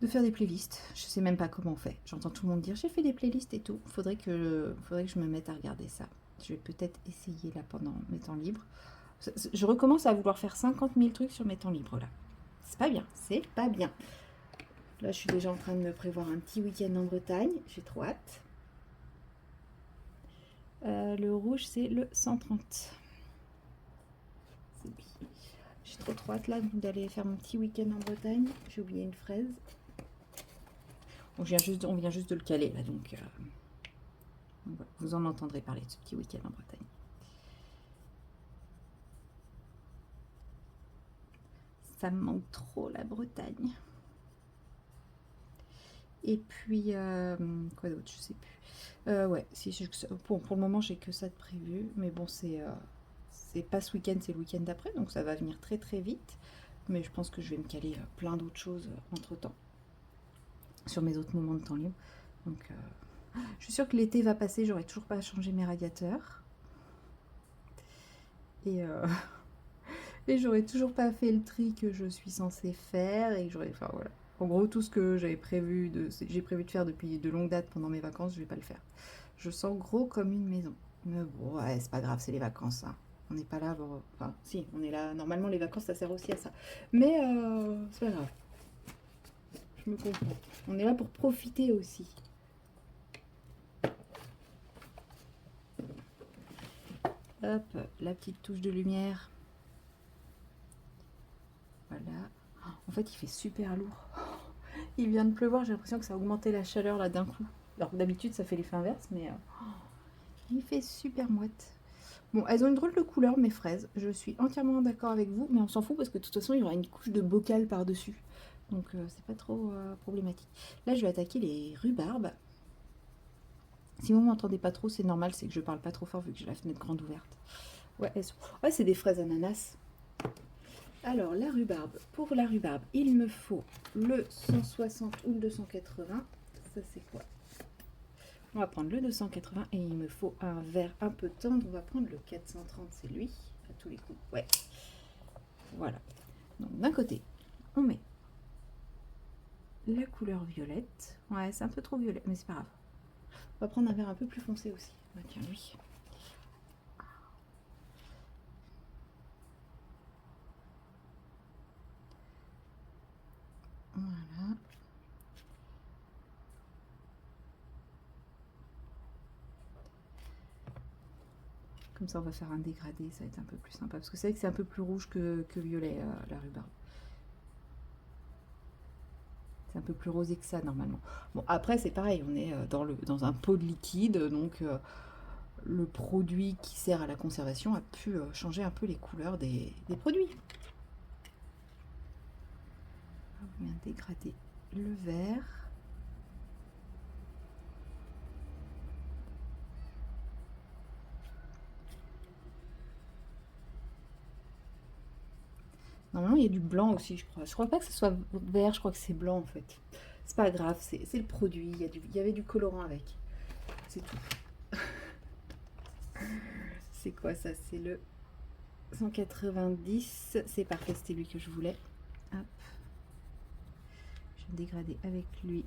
de faire des playlists. Je sais même pas comment on fait. J'entends tout le monde dire j'ai fait des playlists et tout. Faudrait que je me mette à regarder ça. Je vais peut-être essayer là pendant mes temps libres. Je recommence à vouloir faire 50 000 trucs sur mes temps libres là. C'est pas bien, c'est pas bien. Là, je suis déjà en train de me prévoir un petit week-end en Bretagne. J'ai trop hâte. Le rouge, c'est le 130. J'ai trop hâte là d'aller faire mon petit week-end en Bretagne. J'ai oublié une fraise. On vient juste de le caler là, donc vous en entendrez parler de ce petit week-end en Bretagne. Ça me manque trop la Bretagne. Et puis quoi d'autre, je sais plus. Ouais, si pour le moment j'ai que ça de prévu, mais bon c'est pas ce week-end, c'est le week-end d'après, donc ça va venir très vite. Mais je pense que je vais me caler plein d'autres choses entre temps sur mes autres moments de temps libre. Donc je suis sûre que l'été va passer, j'aurai toujours pas changé mes radiateurs. Et et j'aurais toujours pas fait le tri que je suis censée faire, et j'aurais, enfin voilà. En gros, tout ce que j'ai prévu de faire depuis de longues dates pendant mes vacances, je vais pas le faire. Je sens gros comme une maison. Mais bon, ouais, c'est pas grave, c'est les vacances, hein. On n'est pas là pour... Enfin, si, on est là... Normalement, les vacances, ça sert aussi à ça. Mais c'est pas grave. Je me comprends. On est là pour profiter aussi. Hop, la petite touche de lumière. Voilà. En fait, il fait super lourd. Il vient de pleuvoir, j'ai l'impression que ça a augmenté la chaleur là d'un coup. Alors que d'habitude, ça fait l'effet inverse, mais il fait super moite. Bon, elles ont une drôle de couleur, mes fraises. Je suis entièrement d'accord avec vous, mais on s'en fout parce que de toute façon, il y aura une couche de bocal par-dessus. Donc, c'est pas trop problématique. Là, je vais attaquer les rhubarbes. Si vous m'entendez pas trop, c'est normal, c'est que je parle pas trop fort vu que j'ai la fenêtre grande ouverte. Ouais, ouais, c'est des fraises ananas. Alors, la rhubarbe. Pour la rhubarbe, il me faut le 160 ou le 280. Ça, c'est quoi? On va prendre le 280 et il me faut un vert un peu tendre. On va prendre le 430, c'est lui, à tous les coups. Ouais. Voilà. Donc, d'un côté, on met la couleur violette. Ouais, c'est un peu trop violet, mais c'est pas grave. On va prendre un vert un peu plus foncé aussi. Bah, tiens, lui. Voilà. Comme ça, on va faire un dégradé, ça va être un peu plus sympa. Parce que c'est vrai que c'est un peu plus rouge que violet, la rhubarbe. C'est un peu plus rosé que ça, normalement. Bon, après, c'est pareil, on est dans un pot de liquide, donc le produit qui sert à la conservation a pu changer un peu les couleurs des produits. On vient dégrader le vert. Normalement, il y a du blanc aussi, je crois. Je crois pas que ce soit vert, je crois que c'est blanc en fait. C'est pas grave, c'est le produit. Il y avait du colorant avec. C'est tout. C'est quoi ça? C'est le 190. C'est parfait, c'était lui que je voulais. Hop. Je vais dégrader avec lui.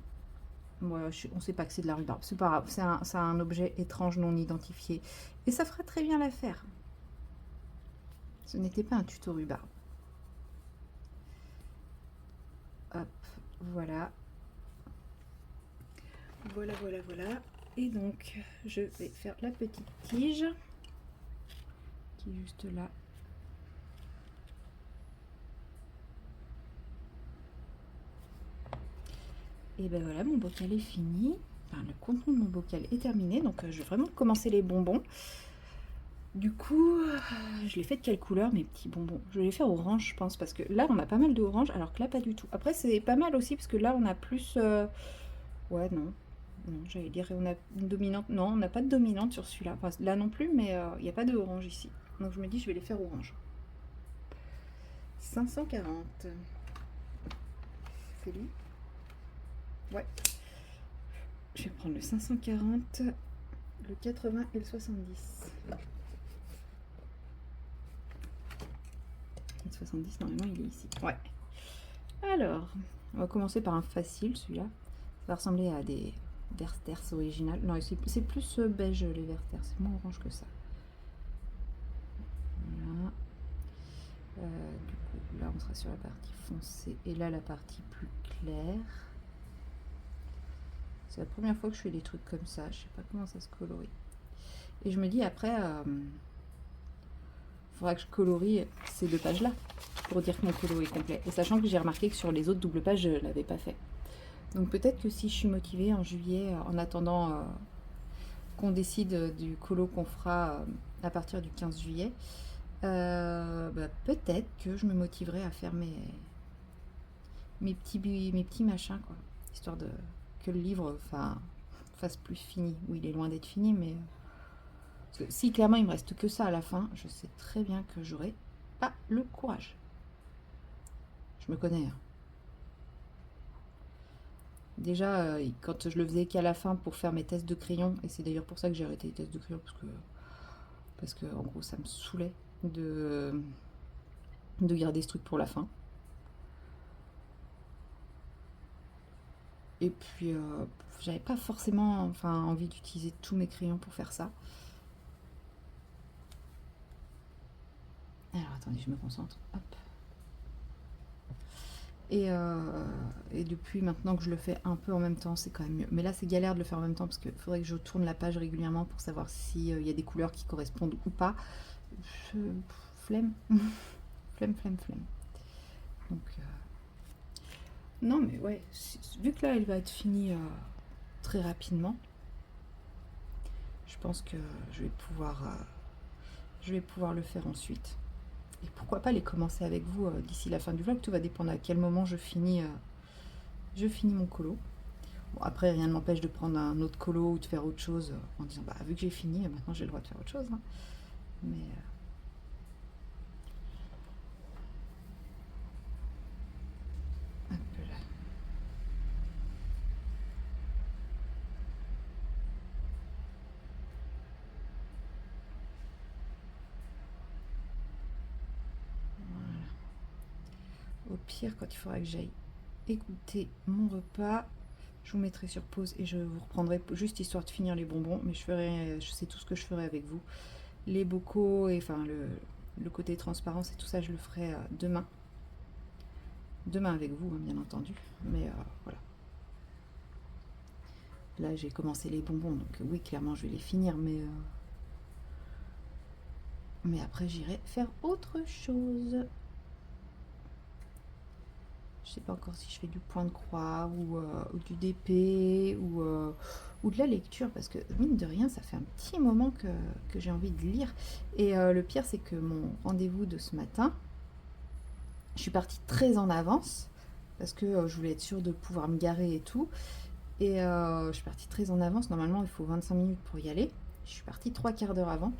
Bon, on sait pas que c'est de la rhubarbe. C'est pas grave, c'est un objet étrange non identifié. Et ça fera très bien l'affaire. Ce n'était pas un tuto rhubarbe. Hop, voilà. Voilà, voilà, voilà. Et donc, je vais faire la petite tige qui est juste là. Et ben voilà, mon bocal est fini. Enfin, le contenu de mon bocal est terminé. Donc, je vais vraiment commencer les bonbons. Du coup, je l'ai fait de quelle couleur mes petits bonbons? Je vais les faire orange, je pense, parce que là, on a pas mal d'orange, alors que là, pas du tout. Après, c'est pas mal aussi, parce que là, on a plus... Ouais, non. Non, j'allais dire, on a une dominante. Non, on n'a pas de dominante sur celui-là. Enfin, là non plus, mais il n'y a pas de orange ici. Donc, je me dis, je vais les faire orange. 540. C'est lui? Ouais. Je vais prendre le 540, le 80 et le 70. Le 70, normalement, il est ici. Ouais. Alors, on va commencer par un facile, celui-là. Ça va ressembler à des Werther's originales. Non, c'est plus beige, les Werther's. C'est moins orange que ça. Voilà. Du coup, là, on sera sur la partie foncée. Et là, la partie plus claire. C'est la première fois que je fais des trucs comme ça. Je sais pas comment ça se colorie. Et je me dis, après, faudra que je colorie ces deux pages-là pour dire que mon colo est complet. Et sachant que j'ai remarqué que sur les autres doubles pages, je ne l'avais pas fait. Donc peut-être que si je suis motivée en juillet, en attendant qu'on décide du colo qu'on fera à partir du 15 juillet, peut-être que je me motiverai à faire mes petits machins, quoi. Histoire de que le livre fasse plus fini. Oui, il est loin d'être fini, mais... Parce que si clairement il me reste que ça à la fin, je sais très bien que j'aurai pas le courage. Je me connais. Hein. Déjà, quand je le faisais qu'à la fin pour faire mes tests de crayon, et c'est d'ailleurs pour ça que j'ai arrêté les tests de crayon, parce que en gros ça me saoulait de garder ce truc pour la fin. Et puis, j'avais pas forcément envie d'utiliser tous mes crayons pour faire ça. Alors attendez, je me concentre. Hop. Et depuis maintenant que je le fais un peu en même temps, c'est quand même mieux. Mais là, c'est galère de le faire en même temps parce qu'il faudrait que je tourne la page régulièrement pour savoir s'il y a des couleurs qui correspondent ou pas. Flemme. Flemme. Donc, non, mais ouais, vu que là, elle va être finie très rapidement, je pense que je vais pouvoir le faire ensuite. Et pourquoi pas les commencer avec vous d'ici la fin du vlog. Tout va dépendre à quel moment je finis mon colo. Bon, après, rien ne m'empêche de prendre un autre colo ou de faire autre chose en disant, vu que j'ai fini, maintenant j'ai le droit de faire autre chose. Hein. Mais... hop là. Voilà. Au pire, quand il faudra que j'aille écouter mon repas, je vous mettrai sur pause et je vous reprendrai juste histoire de finir les bonbons. Mais je sais tout ce que je ferai avec vous. Les bocaux et le côté transparence et tout ça, je le ferai demain. Demain avec vous, hein, bien entendu. Mais voilà. Là, j'ai commencé les bonbons, donc oui, clairement, je vais les finir, mais après, j'irai faire autre chose. Je sais pas encore si je fais du point de croix ou du DP ou de la lecture, parce que mine de rien, ça fait un petit moment que j'ai envie de lire. Et le pire, c'est que mon rendez-vous de ce matin, je suis partie très en avance, parce que je voulais être sûre de pouvoir me garer et tout. Et je suis partie très en avance. Normalement, il faut 25 minutes pour y aller. Je suis partie 3 quarts d'heure avant.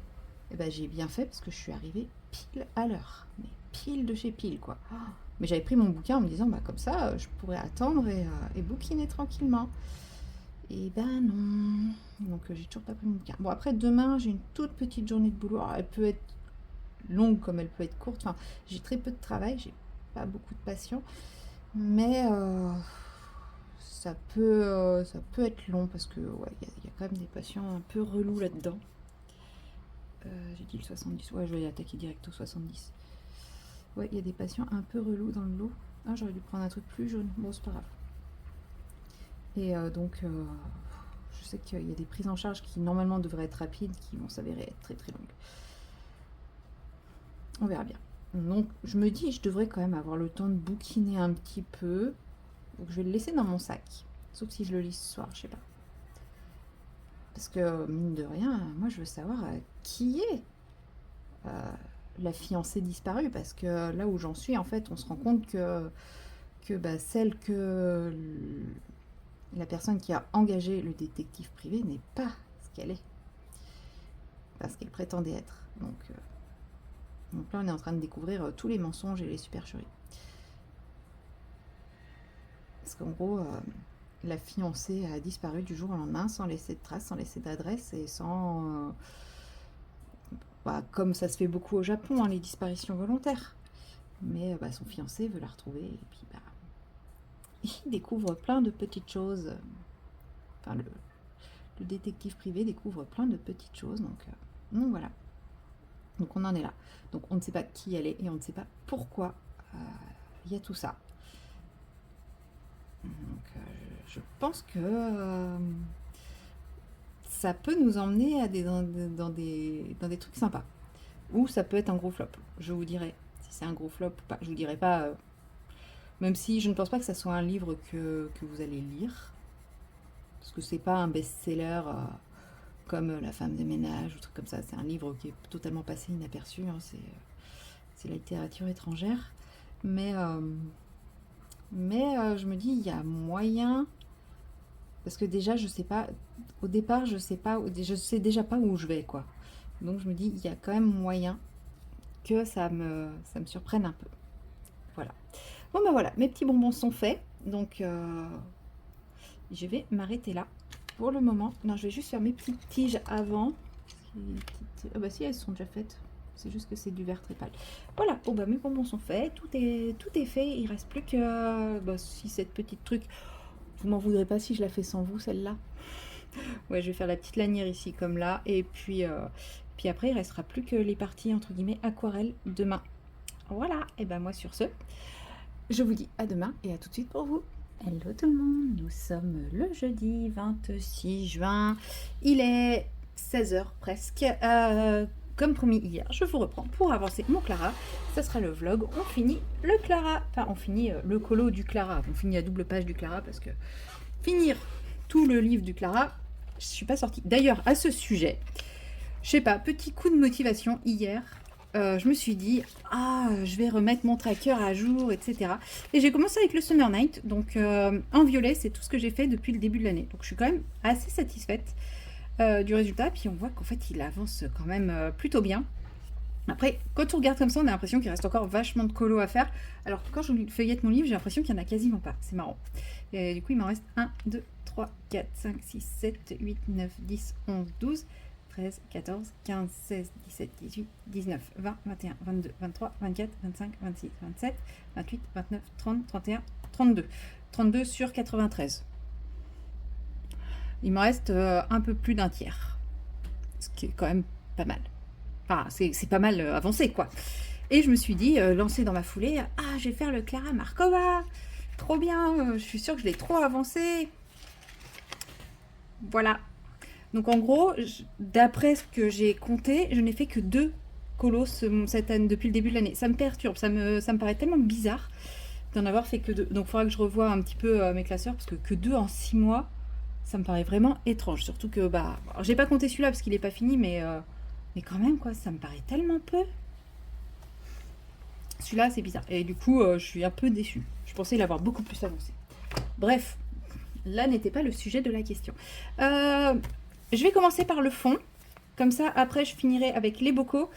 Et ben, j'ai bien fait parce que je suis arrivée pile à l'heure. Mais pile de chez pile, quoi. Oh, mais j'avais pris mon bouquin en me disant, bah comme ça, je pourrais attendre et bouquiner tranquillement. Et ben non. Donc j'ai toujours pas pris mon bouquin. Bon, après, demain, j'ai une toute petite journée de boulot. Alors, elle peut être longue comme elle peut être courte. Enfin, j'ai très peu de travail, j'ai pas beaucoup de patients. Mais ça peut être long parce que ouais, y a quand même des patients un peu relous là-dedans. J'ai dit le 70, ouais, je vais attaquer direct au 70. Ouais, il y a des patients un peu relous dans le lot. Ah, j'aurais dû prendre un truc plus jaune. Bon, c'est pas grave. Et donc, je sais qu'il y a des prises en charge qui normalement devraient être rapides, qui vont s'avérer être très très longues. On verra bien. Donc, je me dis, je devrais quand même avoir le temps de bouquiner un petit peu. Donc, je vais le laisser dans mon sac. Sauf si je le lis ce soir, je sais pas. Parce que, mine de rien, moi, je veux savoir qui est la fiancée disparue. Parce que là où j'en suis, en fait, on se rend compte que celle que la personne qui a engagé le détective privé n'est pas ce qu'elle est. Pas ce qu'elle prétendait être. Donc là, on est en train de découvrir tous les mensonges et les supercheries. Parce qu'en gros, la fiancée a disparu du jour au lendemain sans laisser de traces, sans laisser d'adresse et sans... comme ça se fait beaucoup au Japon, hein, les disparitions volontaires. Mais son fiancé veut la retrouver et puis il découvre plein de petites choses. Enfin, le détective privé découvre plein de petites choses. Donc voilà. Donc on en est là. Donc on ne sait pas qui elle est et on ne sait pas pourquoi il y a tout ça. Donc je pense que ça peut nous emmener à dans des trucs sympas. Ou ça peut être un gros flop. Je vous dirai si c'est un gros flop ou pas. Je vous dirai pas, même si je ne pense pas que ça soit un livre que vous allez lire. Parce que c'est pas un best-seller comme La femme de ménage ou truc comme ça. C'est un livre qui est totalement passé inaperçu. Hein. C'est la littérature étrangère. Mais je me dis, il y a moyen... Parce que déjà, je sais pas... Au départ, je sais déjà pas où je vais, quoi. Donc je me dis, il y a quand même moyen que ça me surprenne un peu. Voilà. Bon, ben voilà, mes petits bonbons sont faits. Donc, je vais m'arrêter là pour le moment. Non, je vais juste faire mes petites tiges avant. Ah bah si, elles sont déjà faites. C'est juste que c'est du vert très pâle. Voilà, bon bah mes bonbons sont faits, tout est fait. Il reste plus que si cette petite truc, vous m'en voudrez pas si je la fais sans vous celle-là. Ouais, je vais faire la petite lanière ici comme là, et puis après il restera plus que les parties entre guillemets aquarelle demain. Voilà, et ben moi sur ce, je vous dis à demain et à tout de suite pour vous. Hello tout le monde, nous sommes le jeudi 26 juin, il est 16h presque. Comme promis hier, je vous reprends pour avancer mon Clara. Ça sera le vlog. On finit le Clara. Enfin, on finit le colo du Clara. On finit la double page du Clara parce que finir tout le livre du Clara, je suis pas sortie. D'ailleurs, à ce sujet, je sais pas, petit coup de motivation hier. Je me suis dit, je vais remettre mon tracker à jour, etc. Et j'ai commencé avec le Summer Night. Donc, en violet, c'est tout ce que j'ai fait depuis le début de l'année. Donc, je suis quand même assez satisfaite du résultat, puis on voit qu'en fait il avance quand même plutôt bien. Après, quand on regarde comme ça, on a l'impression qu'il reste encore vachement de colo à faire, alors que quand je feuillette mon livre, j'ai l'impression qu'il n'y en a quasiment pas. C'est marrant. Et du coup, il m'en reste 1, 2, 3, 4, 5, 6, 7, 8, 9, 10, 11, 12, 13, 14, 15, 16, 17, 18, 19, 20, 21, 22, 23, 24, 25, 26, 27, 28, 29, 30, 31, 32. 32 sur 93. Il me reste un peu plus d'un tiers. Ce qui est quand même pas mal. Enfin, c'est pas mal avancé, quoi. Et je me suis dit, lancé dans ma foulée, je vais faire le Clara Markova. Trop bien, je suis sûre que je l'ai trop avancé. Voilà. Donc en gros, d'après ce que j'ai compté, je n'ai fait que 2 colos cette année, depuis le début de l'année. Ça me perturbe, ça me paraît tellement bizarre d'en avoir fait que 2. Donc il faudra que je revoie un petit peu mes classeurs, parce que 2 en 6 mois, ça me paraît vraiment étrange. Surtout que, j'ai pas compté celui-là parce qu'il est pas fini, mais quand même, quoi, ça me paraît tellement peu. Celui-là, c'est bizarre. Et du coup, je suis un peu déçue. Je pensais l'avoir beaucoup plus avancé. Bref, là n'était pas le sujet de la question. Je vais commencer par le fond. Comme ça, après, je finirai avec les bocaux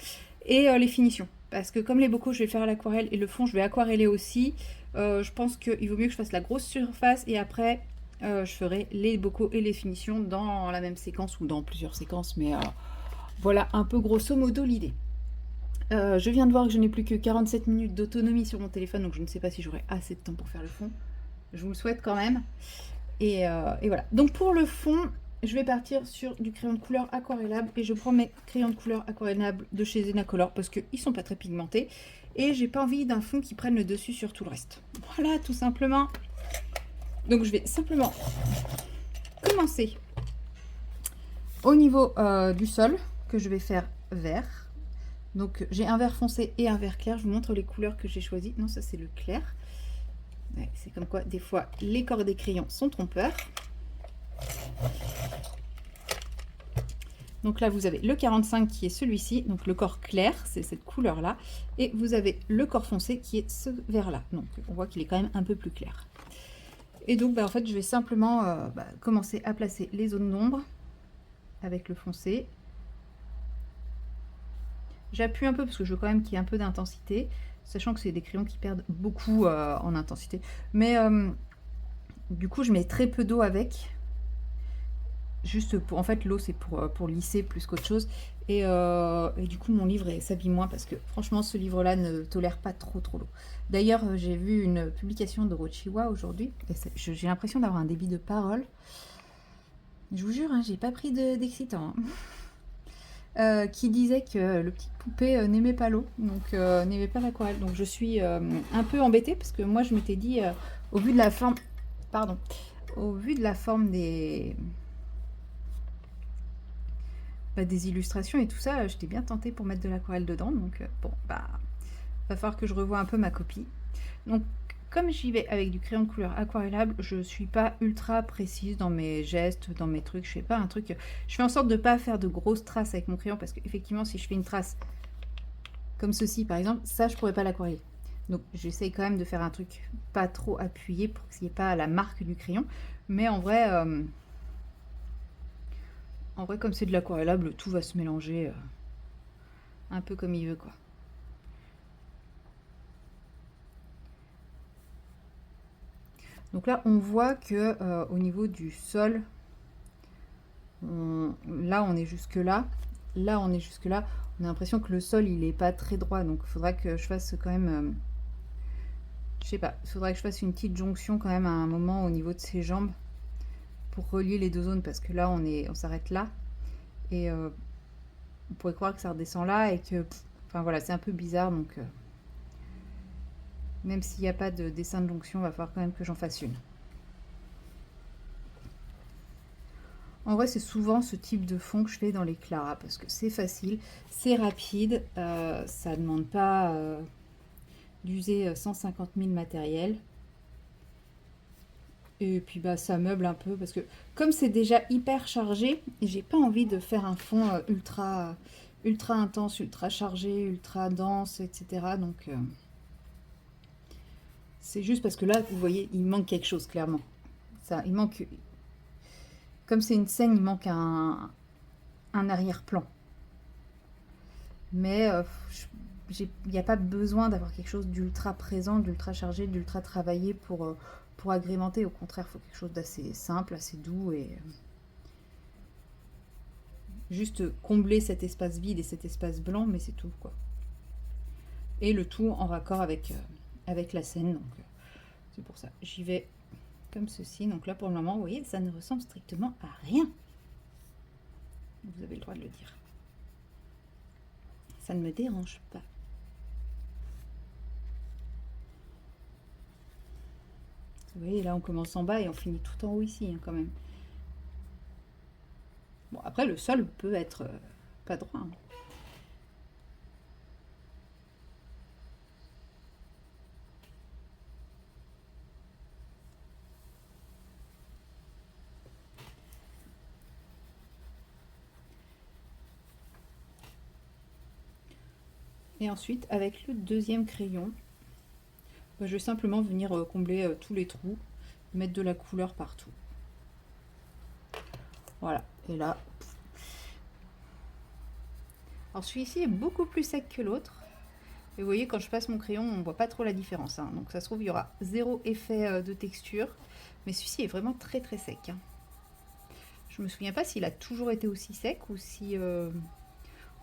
et les finitions. parce que comme les bocaux, je vais faire à l'aquarelle et le fond, je vais aquareller aussi. Je pense qu'il vaut mieux que je fasse la grosse surface et après, je ferai les bocaux et les finitions dans la même séquence ou dans plusieurs séquences. Mais voilà un peu grosso modo l'idée. Je viens de voir que je n'ai plus que 47 minutes d'autonomie sur mon téléphone, donc je ne sais pas si j'aurai assez de temps pour faire le fond. Je vous le souhaite quand même. Et voilà. Donc pour le fond, je vais partir sur du crayon de couleur aquarellable et je prends mes crayons de couleur aquarellables de chez Zenacolor parce qu'ils sont pas très pigmentés et j'ai pas envie d'un fond qui prenne le dessus sur tout le reste. Voilà, tout simplement. Donc je vais simplement commencer au niveau du sol que je vais faire vert. Donc j'ai un vert foncé et un vert clair. Je vous montre les couleurs que j'ai choisies. Non, ça c'est le clair. Ouais, c'est comme quoi des fois les corps des crayons sont trompeurs. Donc là, vous avez le 45 qui est celui-ci, donc le corps clair, c'est cette couleur-là. Et vous avez le corps foncé qui est ce vert-là. Donc on voit qu'il est quand même un peu plus clair. Et donc en fait, je vais simplement commencer à placer les zones d'ombre avec le foncé. J'appuie un peu parce que je veux quand même qu'il y ait un peu d'intensité, sachant que c'est des crayons qui perdent beaucoup en intensité. Mais du coup, je mets très peu d'eau avec. Juste pour, en fait, l'eau c'est pour lisser plus qu'autre chose. Et du coup, mon livre s'abîme moins parce que franchement, ce livre-là ne tolère pas trop l'eau. D'ailleurs, j'ai vu une publication de Rochiwa aujourd'hui et j'ai l'impression d'avoir un débit de parole. Je vous jure, hein, j'ai pas pris d'excitant. Qui disait que le petit poupée n'aimait pas l'eau, donc n'aimait pas l'aquarelle. Donc je suis un peu embêtée parce que moi je m'étais dit, au vu de la forme, pardon, au vu de la forme des illustrations et tout ça, j'étais bien tentée pour mettre de l'aquarelle dedans. Donc bon, va falloir que je revoie un peu ma copie. Donc comme j'y vais avec du crayon de couleur aquarellable, je suis pas ultra précise dans mes gestes, dans mes trucs. Je fais pas un truc. Je fais en sorte de pas faire de grosses traces avec mon crayon parce qu'effectivement, si je fais une trace comme ceci par exemple, ça je pourrais pas l'aquareller. Donc j'essaye quand même de faire un truc pas trop appuyé pour qu'il n'y ait pas la marque du crayon. Mais en vrai comme c'est de l'aquarellable, tout va se mélanger un peu comme il veut quoi. Donc là, on voit que au niveau du sol, là on est jusque là, là on est jusque là. On a l'impression que le sol il est pas très droit, donc il faudra que je fasse quand même, je sais pas, il faudrait que je fasse une petite jonction quand même à un moment au niveau de ses jambes pour relier les deux zones parce que là on s'arrête là et on pourrait croire que ça redescend là et que, enfin voilà, c'est un peu bizarre donc. Même s'il n'y a pas de dessin de jonction, il va falloir quand même que j'en fasse une. En vrai, c'est souvent ce type de fond que je fais dans les Clara parce que c'est facile, c'est rapide, ça ne demande pas d'user 150 000 matériels. Et puis ça meuble un peu parce que comme c'est déjà hyper chargé, j'ai pas envie de faire un fond ultra intense, ultra chargé, ultra dense, etc. Donc c'est juste parce que là, vous voyez, il manque quelque chose clairement. Ça, il manque. Comme c'est une scène, il manque un arrière-plan. Mais il n'y a pas besoin d'avoir quelque chose d'ultra présent, d'ultra chargé, d'ultra travaillé pour agrémenter. Au contraire, il faut quelque chose d'assez simple, assez doux et juste combler cet espace vide et cet espace blanc, mais c'est tout quoi. Et le tout en raccord avec la scène. Donc c'est pour ça. J'y vais comme ceci. Donc là pour le moment, vous voyez, ça ne ressemble strictement à rien. Vous avez le droit de le dire. Ça ne me dérange pas. Vous voyez, là on commence en bas et on finit tout en haut ici hein, quand même. Bon, après le sol peut être pas droit. Hein. Et ensuite, avec le deuxième crayon, je vais simplement venir combler tous les trous, mettre de la couleur partout. Voilà, et là... Alors celui-ci est beaucoup plus sec que l'autre, Et vous voyez, quand je passe mon crayon, on ne voit pas trop la différence, hein. Donc ça se trouve, il y aura zéro effet de texture. Mais celui-ci est vraiment très très sec, hein. Je me souviens pas s'il a toujours été aussi sec ou si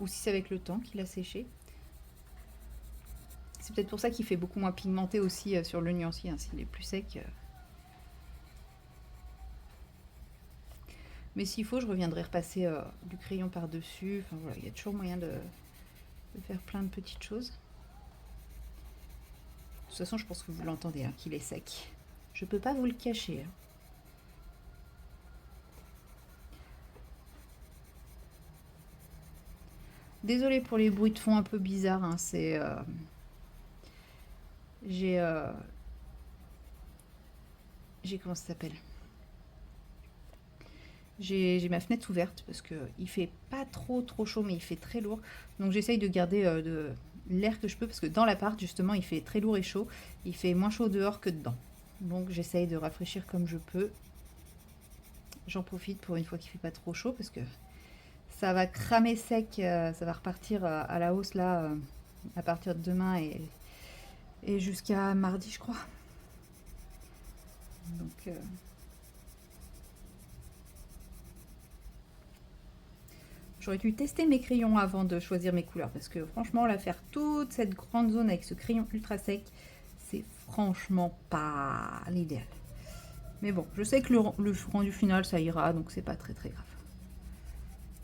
c'est avec le temps qu'il a séché. C'est peut-être pour ça qu'il fait beaucoup moins pigmenté aussi sur le nuancier, hein, s'il est plus sec. Mais s'il faut, je reviendrai repasser du crayon par-dessus. Enfin voilà, il y a toujours moyen de faire plein de petites choses. De toute façon, je pense que vous l'entendez, hein, qu'il est sec. Je peux pas vous le cacher, hein. Désolée pour les bruits de fond un peu bizarres, hein, c'est... J'ai... Comment ça s'appelle? J'ai ma fenêtre ouverte parce qu'il fait pas trop chaud, mais il fait très lourd. Donc j'essaye de garder de l'air que je peux, parce que dans l'appart, justement, il fait très lourd et chaud. Il fait moins chaud dehors que dedans. Donc j'essaye de rafraîchir comme je peux. J'en profite pour une fois qu'il fait pas trop chaud, parce que ça va cramer sec, ça va repartir à la hausse là, à partir de demain et jusqu'à mardi, je crois. Donc... J'aurais dû tester mes crayons avant de choisir mes couleurs, parce que franchement, là, faire toute cette grande zone avec ce crayon ultra sec, c'est franchement pas l'idéal. Mais bon, je sais que le rendu final, ça ira, donc c'est pas très grave.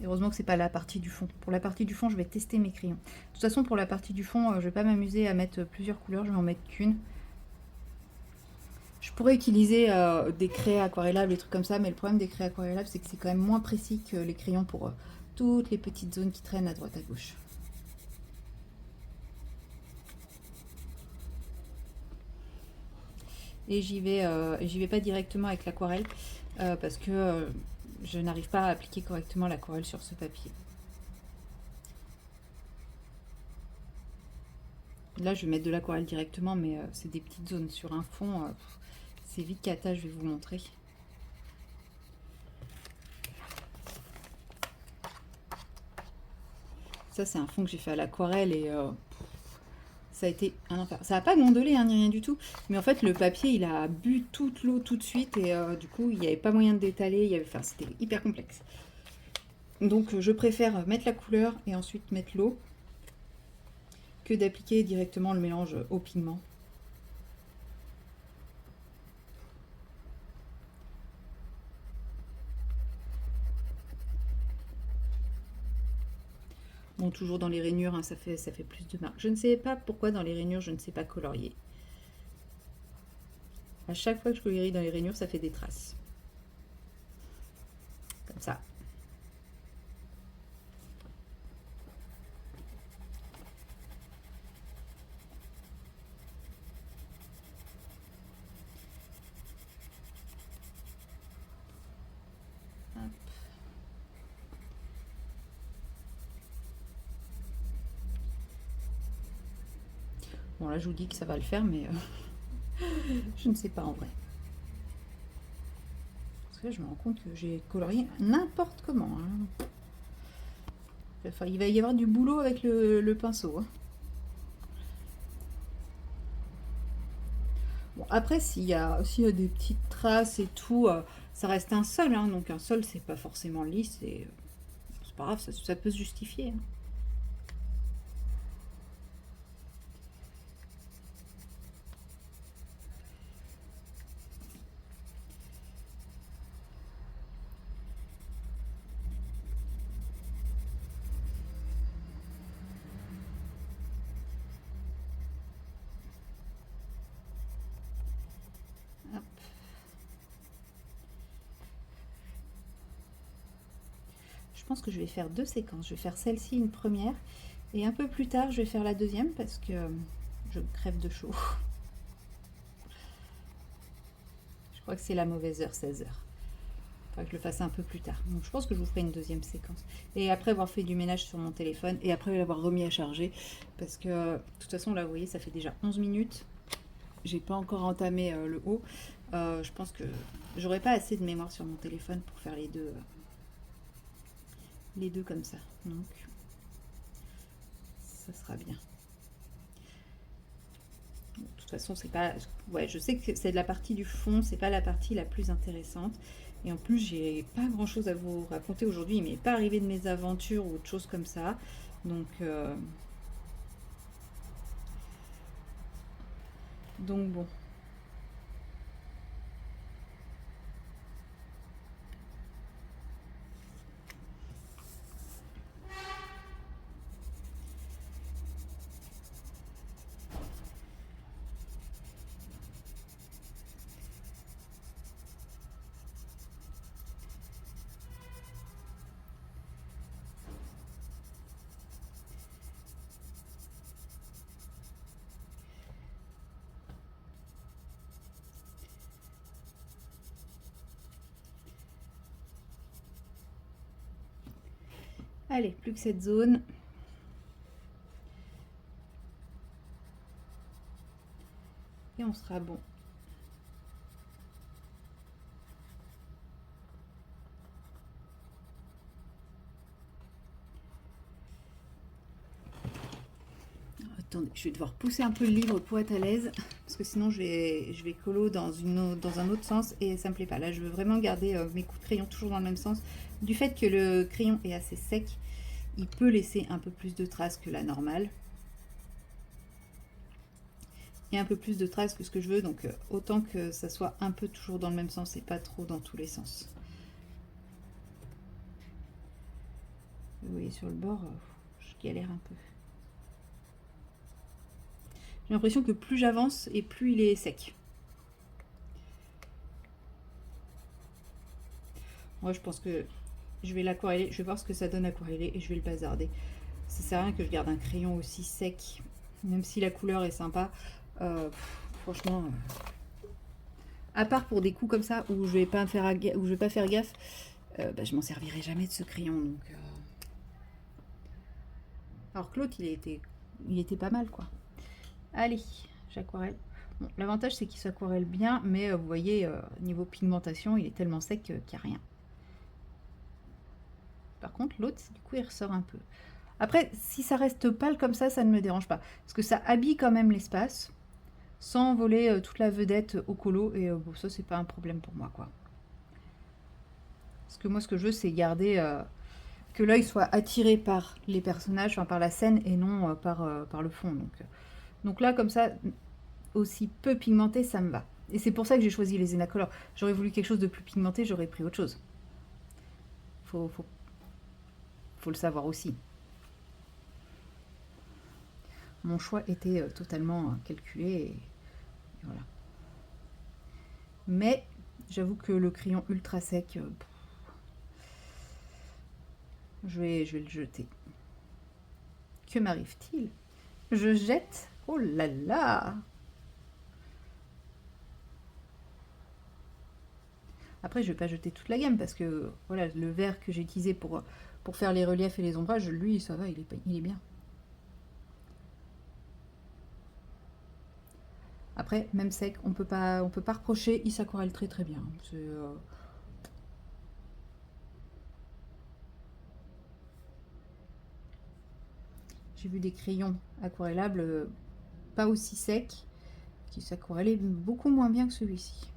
Et heureusement que c'est pas la partie du fond. Pour la partie du fond, je vais tester mes crayons. De toute façon, pour la partie du fond, je vais pas m'amuser à mettre plusieurs couleurs, je vais en mettre qu'une. Je pourrais utiliser des craies aquarellables, des trucs comme ça, mais le problème des craies aquarellables, c'est que c'est quand même moins précis que les crayons pour toutes les petites zones qui traînent à droite à gauche. Et j'y vais pas directement avec l'aquarelle parce que je n'arrive pas à appliquer correctement l'aquarelle sur ce papier. Là, je vais mettre de l'aquarelle directement, mais c'est des petites zones sur un fond. C'est vite cata, je vais vous montrer. Ça, c'est un fond que j'ai fait à l'aquarelle et ça a été un enfer. Ça n'a pas gondolé, hein, ni rien du tout. Mais en fait, le papier, il a bu toute l'eau tout de suite et du coup, il n'y avait pas moyen de d'étaler. Enfin, c'était hyper complexe. Donc, je préfère mettre la couleur et ensuite mettre l'eau que d'appliquer directement le mélange au pigment. Bon, toujours dans les rainures, hein, ça fait plus de marques. Je ne sais pas pourquoi dans les rainures, je ne sais pas colorier. À chaque fois que je colorie dans les rainures, ça fait des traces. Comme ça. Hop. Bon, là, je vous dis que ça va le faire, mais je ne sais pas en vrai. Parce que là, je me rends compte que j'ai colorié n'importe comment, hein. Enfin, il va y avoir du boulot avec le pinceau, hein. Bon, après, s'il y a des petites traces et tout, ça reste un sol, hein, donc un sol, c'est pas forcément lisse, et c'est pas grave, ça peut se justifier, hein. Hop. Je pense que je vais faire deux séquences. Je vais faire celle-ci une première, et un peu plus tard, je vais faire la deuxième parce que je crève de chaud. Je crois que c'est la mauvaise heure, 16 h. Il faudra que je le fasse un peu plus tard. Donc je pense que je vous ferai une deuxième séquence. Et après avoir fait du ménage sur mon téléphone, et après l'avoir remis à charger, parce que de toute façon, là, vous voyez, ça fait déjà 11 minutes. J'ai pas encore entamé le haut. Je pense que j'aurai pas assez de mémoire sur mon téléphone pour faire les deux comme ça. Donc, ça sera bien. façon, c'est pas... Ouais, je sais que c'est de la partie du fond, c'est pas la partie la plus intéressante. Et en plus, j'ai pas grand-chose à vous raconter aujourd'hui. Il m'est pas arrivé de mes aventures ou autre chose comme ça. Donc bon. Allez, plus que cette zone. Et on sera bon. Attendez, je vais devoir pousser un peu le livre pour être à l'aise, parce que sinon je vais colo dans un autre sens et ça me plaît pas. Là, je veux vraiment garder mes coups de crayon toujours dans le même sens. Du fait que le crayon est assez sec, il peut laisser un peu plus de traces que la normale. Et un peu plus de traces que ce que je veux, donc autant que ça soit un peu toujours dans le même sens et pas trop dans tous les sens. Vous voyez sur le bord, je galère un peu. J'ai l'impression que plus j'avance et plus il est sec. Moi, je pense que je vais l'aquareller, je vais voir ce que ça donne aquarellé et je vais le bazarder. Ça sert à rien que je garde un crayon aussi sec, même si la couleur est sympa. Franchement, à part pour des coups comme ça où je vais pas faire gaffe, je m'en servirai jamais de ce crayon. Donc, alors que l'autre, il était pas mal, quoi. Allez, j'aquarelle. Bon, l'avantage, c'est qu'il s'aquarelle bien, mais vous voyez, niveau pigmentation, il est tellement sec qu'il n'y a rien. Par contre, l'autre, du coup, il ressort un peu. Après, si ça reste pâle comme ça ne me dérange pas. Parce que ça habille quand même l'espace, sans voler toute la vedette au colo. Et bon, ça, c'est pas un problème pour moi, quoi. Parce que moi, ce que je veux, c'est garder... que l'œil soit attiré par les personnages, enfin par la scène, et non par le fond. Donc là, comme ça, aussi peu pigmenté, ça me va. Et c'est pour ça que j'ai choisi les Zenacolor. J'aurais voulu quelque chose de plus pigmenté, j'aurais pris autre chose. Faut le savoir aussi. Mon choix était totalement calculé. Et voilà. Mais j'avoue que le crayon ultra sec, je vais le jeter. Que m'arrive-t-il? Je jette? Oh là là! Après, je vais pas jeter toute la gamme parce que voilà, le vert que j'ai utilisé pour faire les reliefs et les ombrages, lui, ça va, il est bien. Après, même sec, on peut pas reprocher, il s'aquarelle très très bien. J'ai vu des crayons aquarellables pas aussi secs, qui s'aquarellaient beaucoup moins bien que celui-ci.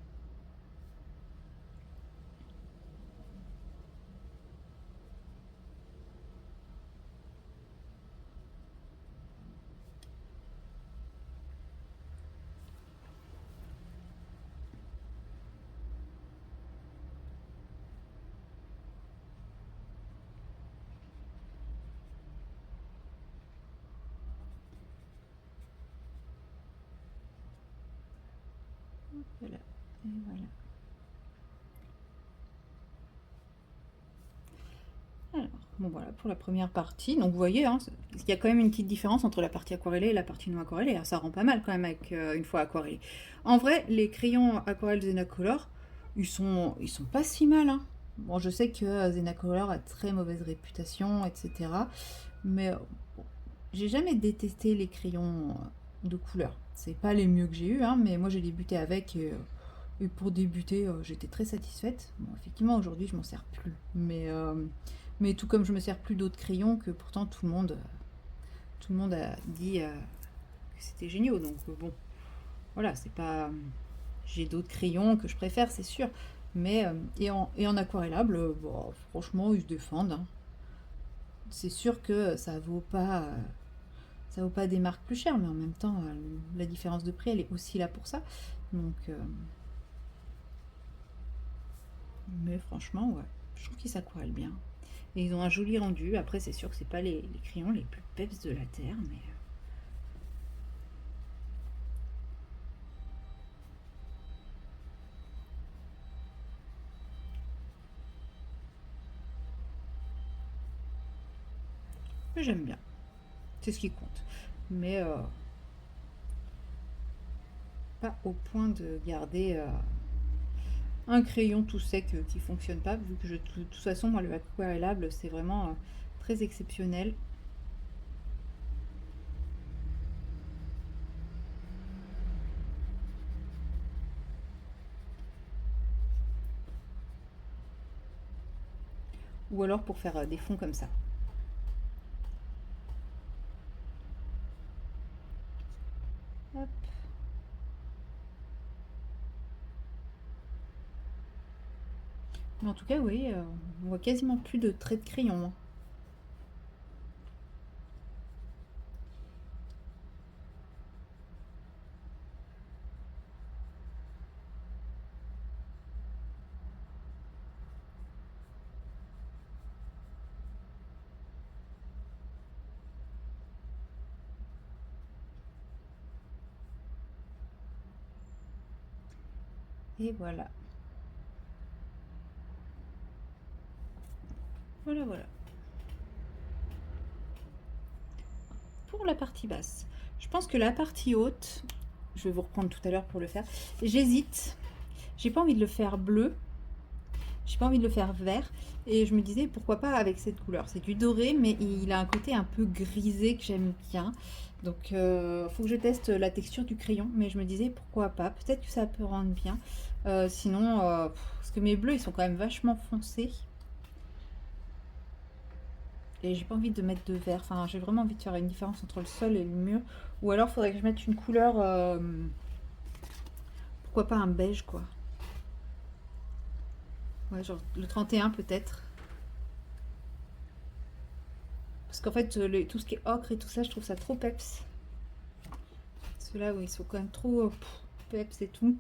Voilà, et voilà. Alors, bon voilà pour la première partie. Donc vous voyez, hein, il y a quand même une petite différence entre la partie aquarellée et la partie non aquarellée. Alors, ça rend pas mal quand même avec une fois aquarellé. En vrai, les crayons aquarelles Zenacolor, ils sont pas si mal. Hein. Bon, je sais que Zenacolor a très mauvaise réputation, etc. Mais bon, j'ai jamais détesté les crayons de couleur. C'est pas les mieux que j'ai eu, hein, mais moi j'ai débuté avec. Et pour débuter, j'étais très satisfaite. Bon, effectivement, aujourd'hui, je m'en sers plus. Mais tout comme je me sers plus d'autres crayons que pourtant tout le monde a dit que c'était génial. Donc bon, Voilà, c'est pas... J'ai d'autres crayons que je préfère, c'est sûr. Mais, et en aquarellable, bon, franchement, ils se défendent, hein. C'est sûr que ça vaut pas des marques plus chères, mais en même temps, la différence de prix, elle est aussi là pour ça. Donc, mais franchement, ouais, je trouve qu'ils s'aquarellent bien. Et ils ont un joli rendu. Après, c'est sûr que c'est pas les crayons les plus peps de la terre, mais j'aime bien. C'est ce qui compte. Mais pas au point de garder un crayon tout sec qui fonctionne pas, vu que de toute façon, moi, le aquarellable, c'est vraiment très exceptionnel. Ou alors pour faire des fonds comme ça. Hop. Mais en tout cas, oui, on voit quasiment plus de traits de crayon, hein. Et voilà. Voilà, voilà. Pour la partie basse. Je pense que la partie haute, je vais vous reprendre tout à l'heure pour le faire. J'hésite. J'ai pas envie de le faire bleu. J'ai pas envie de le faire vert. Et je me disais pourquoi pas avec cette couleur. C'est du doré, mais il a un côté un peu grisé que j'aime bien. Donc faut que je teste la texture du crayon. Mais je me disais pourquoi pas. Peut-être que ça peut rendre bien. Sinon, parce que mes bleus ils sont quand même vachement foncés. Et j'ai pas envie de mettre de vert. Enfin, j'ai vraiment envie de faire une différence entre le sol et le mur. Ou alors faudrait que je mette une couleur. Pourquoi pas un beige quoi. Ouais, genre le 31 peut-être. Parce qu'en fait, tout ce qui est ocre et tout ça, je trouve ça trop peps. Ceux-là, oui, ils sont quand même trop peps et tout.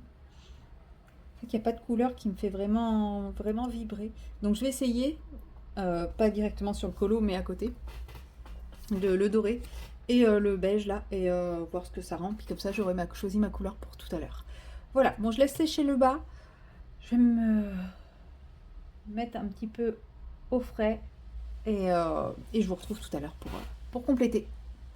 Il n'y a pas de couleur qui me fait vraiment, vraiment vibrer. Donc je vais essayer, pas directement sur le colo, mais à côté, le doré et le beige là, et voir ce que ça rend. Puis comme ça, j'aurai choisi ma couleur pour tout à l'heure. Voilà, bon, je laisse sécher le bas. Je vais me mettre un petit peu au frais et je vous retrouve tout à l'heure pour compléter.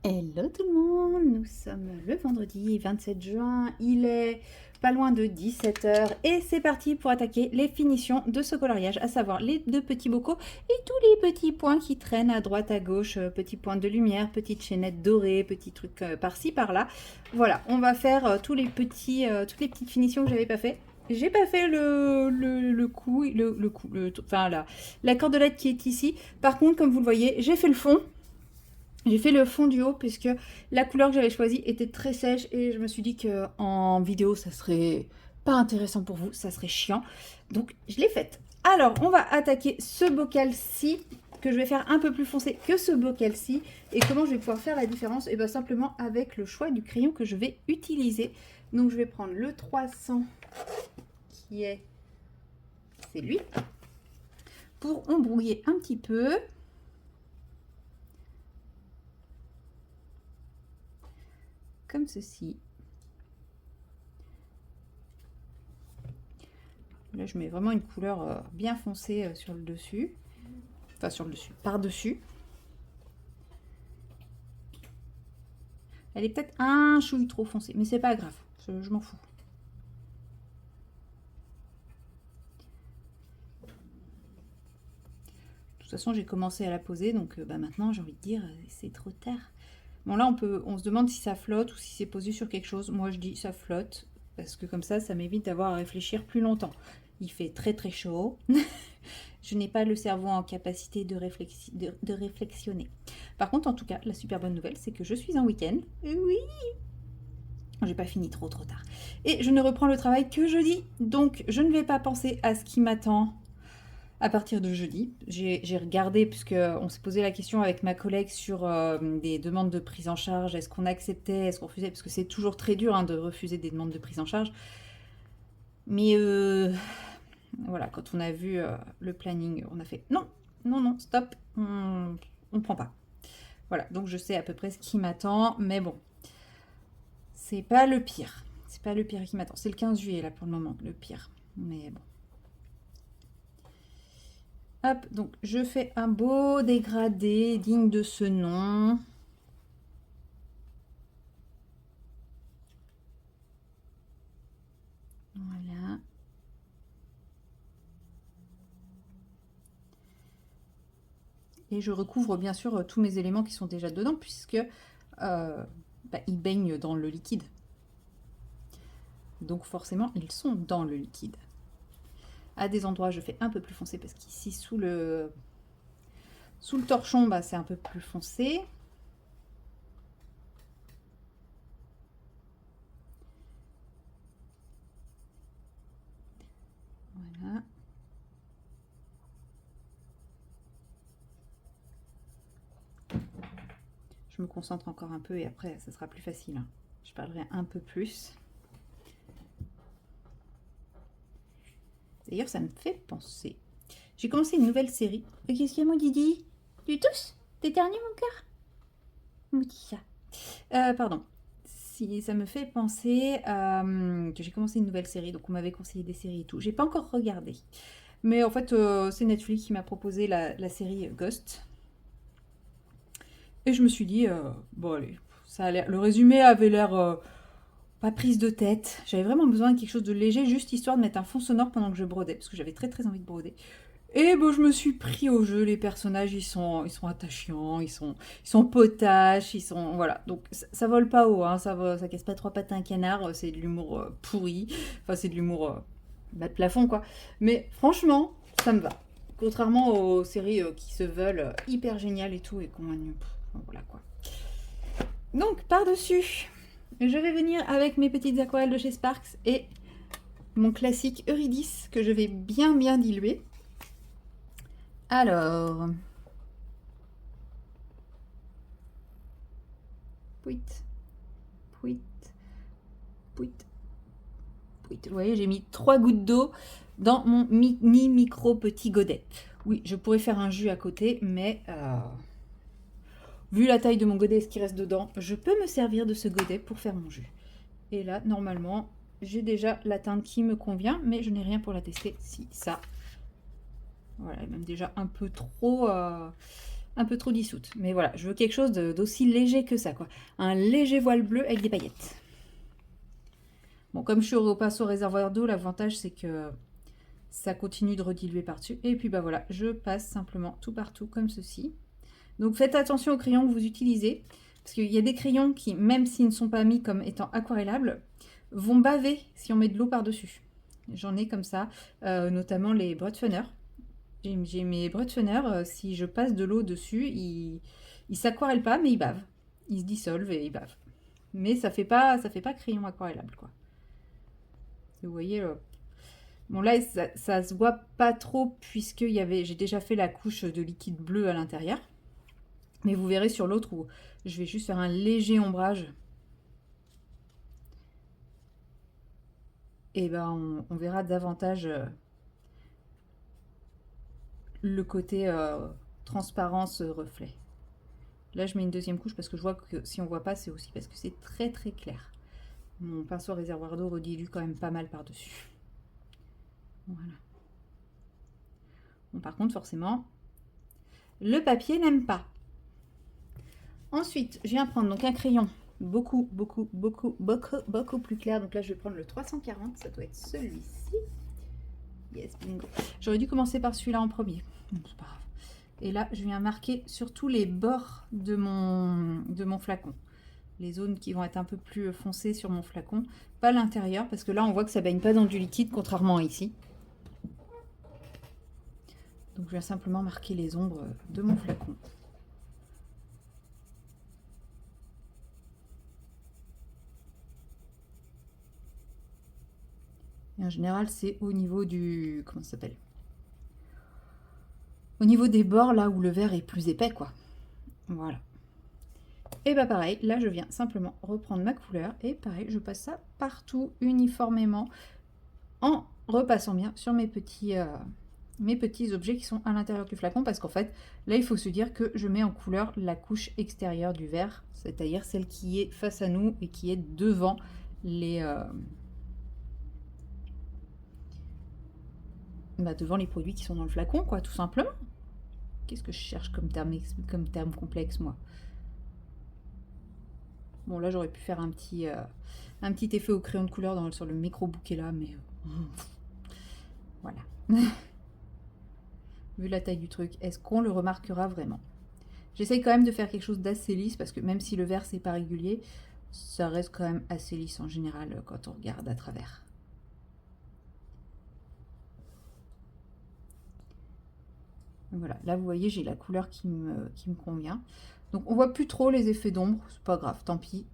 Hello tout le monde, nous sommes le vendredi 27 juin, il est pas loin de 17 h et c'est parti pour attaquer les finitions de ce coloriage, à savoir les deux petits bocaux et tous les petits points qui traînent à droite à gauche, petits points de lumière, petites chaînettes dorées, petits trucs par-ci par-là. Voilà, on va faire toutes les petites finitions que j'avais pas fait. J'ai pas fait la cordelette qui est ici. Par contre, comme vous le voyez, j'ai fait le fond. J'ai fait le fond du haut puisque la couleur que j'avais choisie était très sèche et je me suis dit qu'en vidéo ça serait pas intéressant pour vous, ça serait chiant. Donc je l'ai faite. Alors on va attaquer ce bocal-ci que je vais faire un peu plus foncé que ce bocal-ci. Et comment je vais pouvoir faire la différence? Et bien simplement avec le choix du crayon que je vais utiliser. Donc je vais prendre le 300 qui est... c'est lui. Pour embrouiller un petit peu. Comme ceci. Là, je mets vraiment une couleur bien foncée sur le dessus. Enfin, sur le dessus, par-dessus. Elle est peut-être un chouille trop foncée, mais c'est pas grave. Je m'en fous. De toute façon, j'ai commencé à la poser, donc maintenant, j'ai envie de dire, c'est trop tard. Bon, là, on se demande si ça flotte ou si c'est posé sur quelque chose. Moi, je dis ça flotte, parce que comme ça m'évite d'avoir à réfléchir plus longtemps. Il fait très très chaud. Je n'ai pas le cerveau en capacité de réflexionner. Par contre, en tout cas, la super bonne nouvelle, c'est que je suis en week-end. Oui. J'ai pas fini trop tard. Et je ne reprends le travail que jeudi, donc je ne vais pas penser à ce qui m'attend à partir de jeudi. J'ai regardé, puisque on s'est posé la question avec ma collègue sur des demandes de prise en charge. Est-ce qu'on acceptait, est-ce qu'on refusait? Parce que c'est toujours très dur hein, de refuser des demandes de prise en charge. Mais voilà, quand on a vu le planning, on a fait non, non, non, stop, on ne prend pas. Voilà, donc je sais à peu près ce qui m'attend, mais bon, c'est pas le pire. C'est pas le pire qui m'attend. C'est le 15 juillet là pour le moment, le pire. Mais bon. Hop, donc je fais un beau dégradé digne de ce nom. Voilà. Et je recouvre bien sûr tous mes éléments qui sont déjà dedans puisque ils baignent dans le liquide. Donc forcément, ils sont dans le liquide. À des endroits, je fais un peu plus foncé parce qu'ici, sous le torchon, c'est un peu plus foncé. Voilà. Je me concentre encore un peu et après, ça sera plus facile. Hein. Je parlerai un peu plus. D'ailleurs, ça me fait penser. J'ai commencé une nouvelle série. Qu'est-ce qu'il y a, mon Didi? Tu tousses? T'éternues, mon cœur? Mon petit chat. Pardon. Si ça me fait penser que j'ai commencé une nouvelle série, donc on m'avait conseillé des séries et tout. J'ai pas encore regardé. Mais en fait, c'est Netflix qui m'a proposé la série Ghost. Et je me suis dit, bon allez, ça a l'air. Le résumé avait l'air pas prise de tête. J'avais vraiment besoin de quelque chose de léger, juste histoire de mettre un fond sonore pendant que je brodais, parce que j'avais très très envie de broder. Et bon, je me suis pris au jeu. Les personnages, ils sont attachants, ils sont potaches, ils sont voilà. Donc ça vole pas haut, hein, ça casse pas trois pattes à un canard. C'est de l'humour pourri. Enfin, c'est de l'humour bas de plafond quoi. Mais franchement, ça me va. Contrairement aux séries qui se veulent hyper géniales et tout et qu'on voilà quoi. Donc par dessus, je vais venir avec mes petites aquarelles de chez Sparks et mon classique Eurydice que je vais bien diluer. Alors, pouit, pouit, pouit, pouit. Vous voyez, j'ai mis 3 gouttes d'eau dans mon mini micro petit godet. Oui, je pourrais faire un jus à côté, mais vu la taille de mon godet et ce qui reste dedans, je peux me servir de ce godet pour faire mon jus. Et là, normalement, j'ai déjà la teinte qui me convient, mais je n'ai rien pour la tester. Si, ça. Voilà, même déjà un peu trop dissoute. Mais voilà, je veux quelque chose d'aussi léger que ça, quoi. Un léger voile bleu avec des paillettes. Bon, comme je suis au pinceau réservoir d'eau, l'avantage c'est que ça continue de rediluer par-dessus. Et puis bah voilà, je passe simplement tout partout comme ceci. Donc faites attention aux crayons que vous utilisez, parce qu'il y a des crayons qui, même s'ils ne sont pas mis comme étant aquarellables, vont baver si on met de l'eau par-dessus. J'en ai comme ça, notamment les Brutfunner. J'ai mes Brutfunner, si je passe de l'eau dessus, ils s'aquarellent pas, mais ils bavent. Ils se dissolvent et ils bavent. Mais ça fait pas crayon aquarellable, quoi. Vous voyez, bon là, ça se voit pas trop puisque j'ai déjà fait la couche de liquide bleu à l'intérieur. Mais vous verrez sur l'autre où je vais juste faire un léger ombrage. Et ben on verra davantage le côté transparence reflet. Là je mets une deuxième couche parce que je vois que si on voit pas, c'est aussi parce que c'est très très clair. Mon pinceau réservoir d'eau redilue quand même pas mal par-dessus. Voilà. Bon, par contre, forcément, le papier n'aime pas. Ensuite, je viens prendre donc un crayon beaucoup plus clair. Donc là, je vais prendre le 340. Ça doit être celui-ci. Yes, bingo. J'aurais dû commencer par celui-là en premier. Bon, c'est pas grave. Et là, je viens marquer sur tous les bords de mon flacon. Les zones qui vont être un peu plus foncées sur mon flacon. Pas l'intérieur, parce que là, on voit que ça baigne pas dans du liquide, contrairement à ici. Donc, je viens simplement marquer les ombres de mon flacon. Et en général, c'est au niveau du... Comment ça s'appelle? Au niveau des bords, là où le vert est plus épais, quoi. Voilà. Et bah pareil, là je viens simplement reprendre ma couleur et pareil, je passe ça partout uniformément en repassant bien sur mes petits objets qui sont à l'intérieur du flacon, parce qu'en fait, là il faut se dire que je mets en couleur la couche extérieure du verre, c'est-à-dire celle qui est face à nous et qui est devant les, devant les produits qui sont dans le flacon, quoi, tout simplement. Qu'est-ce que je cherche comme terme complexe, moi? Bon, là, j'aurais pu faire un petit effet au crayon de couleur sur le micro-bouquet là, mais voilà. Vu la taille du truc, est-ce qu'on le remarquera vraiment? J'essaye quand même de faire quelque chose d'assez lisse, parce que même si le vert, c'est pas régulier, ça reste quand même assez lisse en général quand on regarde à travers. Voilà, là vous voyez, j'ai la couleur qui me convient. Donc on voit plus trop les effets d'ombre, c'est pas grave, tant pis.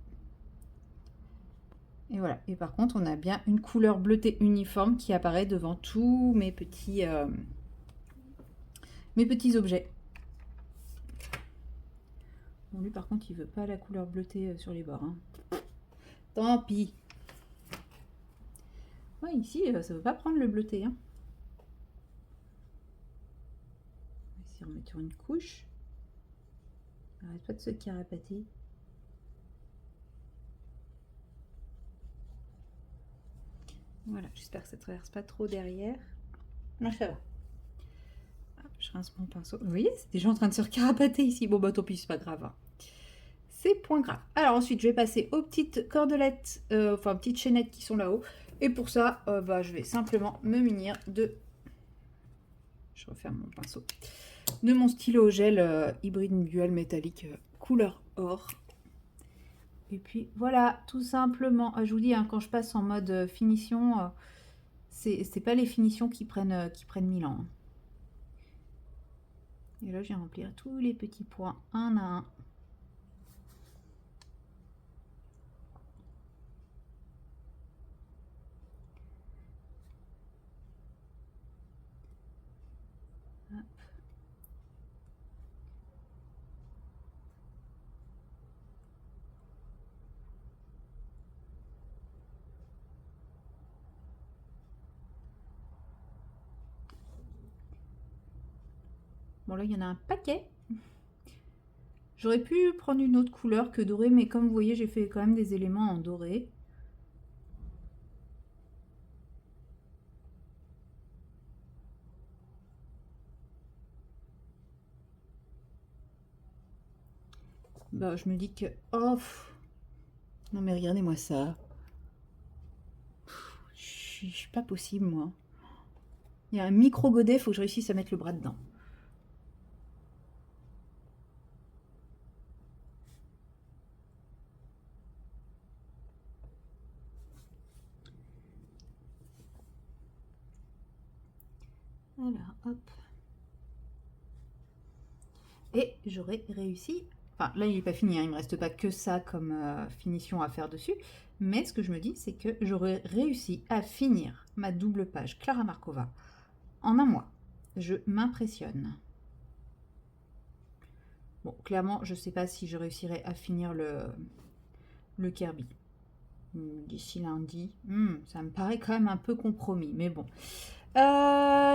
Et voilà, et par contre on a bien une couleur bleutée uniforme qui apparaît devant tous mes petits objets. Bon, lui par contre il veut pas la couleur bleutée sur les bords, hein. Tant pis. Ouais, ici ça veut pas prendre le bleuté, hein. On va essayer de remettre sur une couche. Arrête pas de se carapater. Voilà, j'espère que ça traverse pas trop derrière. Non, ça va. Hop, je rince mon pinceau. Vous voyez, c'est déjà en train de se recarapater ici. Bon, bah tant pis, c'est pas grave, hein. C'est point grave. Alors ensuite, je vais passer aux petites cordelettes, enfin petites chaînettes qui sont là-haut. Et pour ça, je vais simplement me munir de... Je referme mon pinceau. De mon stylo gel hybride dual métallique couleur or. Et puis voilà, tout simplement. Je vous dis, hein, quand je passe en mode finition, c'est pas les finitions qui prennent 1000 ans. Et là, je vais remplir tous les petits points un à un. Bon, là, il y en a un paquet. J'aurais pu prendre une autre couleur que doré, mais comme vous voyez, j'ai fait quand même des éléments en doré. Bah, je me dis que... Oh, non mais regardez-moi ça. Je suis pas possible, moi. Il y a un micro godet, faut que je réussisse à mettre le bras dedans. Alors, hop. Et j'aurais réussi... Enfin, là, il n'est pas fini, hein, il ne me reste pas que ça comme finition à faire dessus. Mais ce que je me dis, c'est que j'aurais réussi à finir ma double page Clara Markova en un mois. Je m'impressionne. Bon, clairement, je ne sais pas si je réussirai à finir le Kirby d'ici lundi. Ça me paraît quand même un peu compromis, mais bon.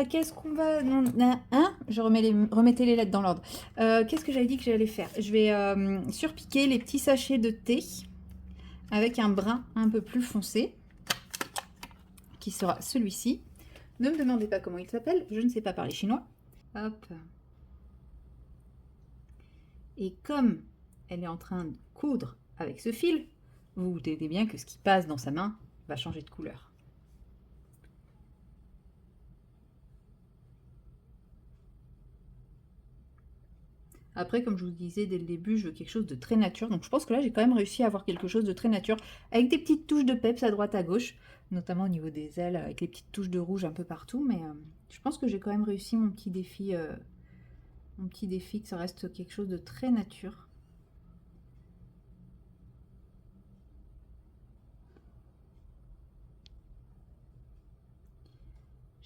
Qu'est-ce qu'on va... Non, hein, je remettais les lettres dans l'ordre. Qu'est-ce que j'avais dit que j'allais faire? Je vais surpiquer les petits sachets de thé avec un brun un peu plus foncé, qui sera celui-ci. Ne me demandez pas comment il s'appelle, je ne sais pas parler chinois. Hop. Et comme elle est en train de coudre avec ce fil, vous vous doutez bien que ce qui passe dans sa main va changer de couleur. Après, comme je vous disais dès le début, je veux quelque chose de très nature. Donc je pense que là, j'ai quand même réussi à avoir quelque chose de très nature, avec des petites touches de peps à droite à gauche, notamment au niveau des ailes, avec les petites touches de rouge un peu partout. Mais je pense que j'ai quand même réussi mon petit défi, que ça reste quelque chose de très nature.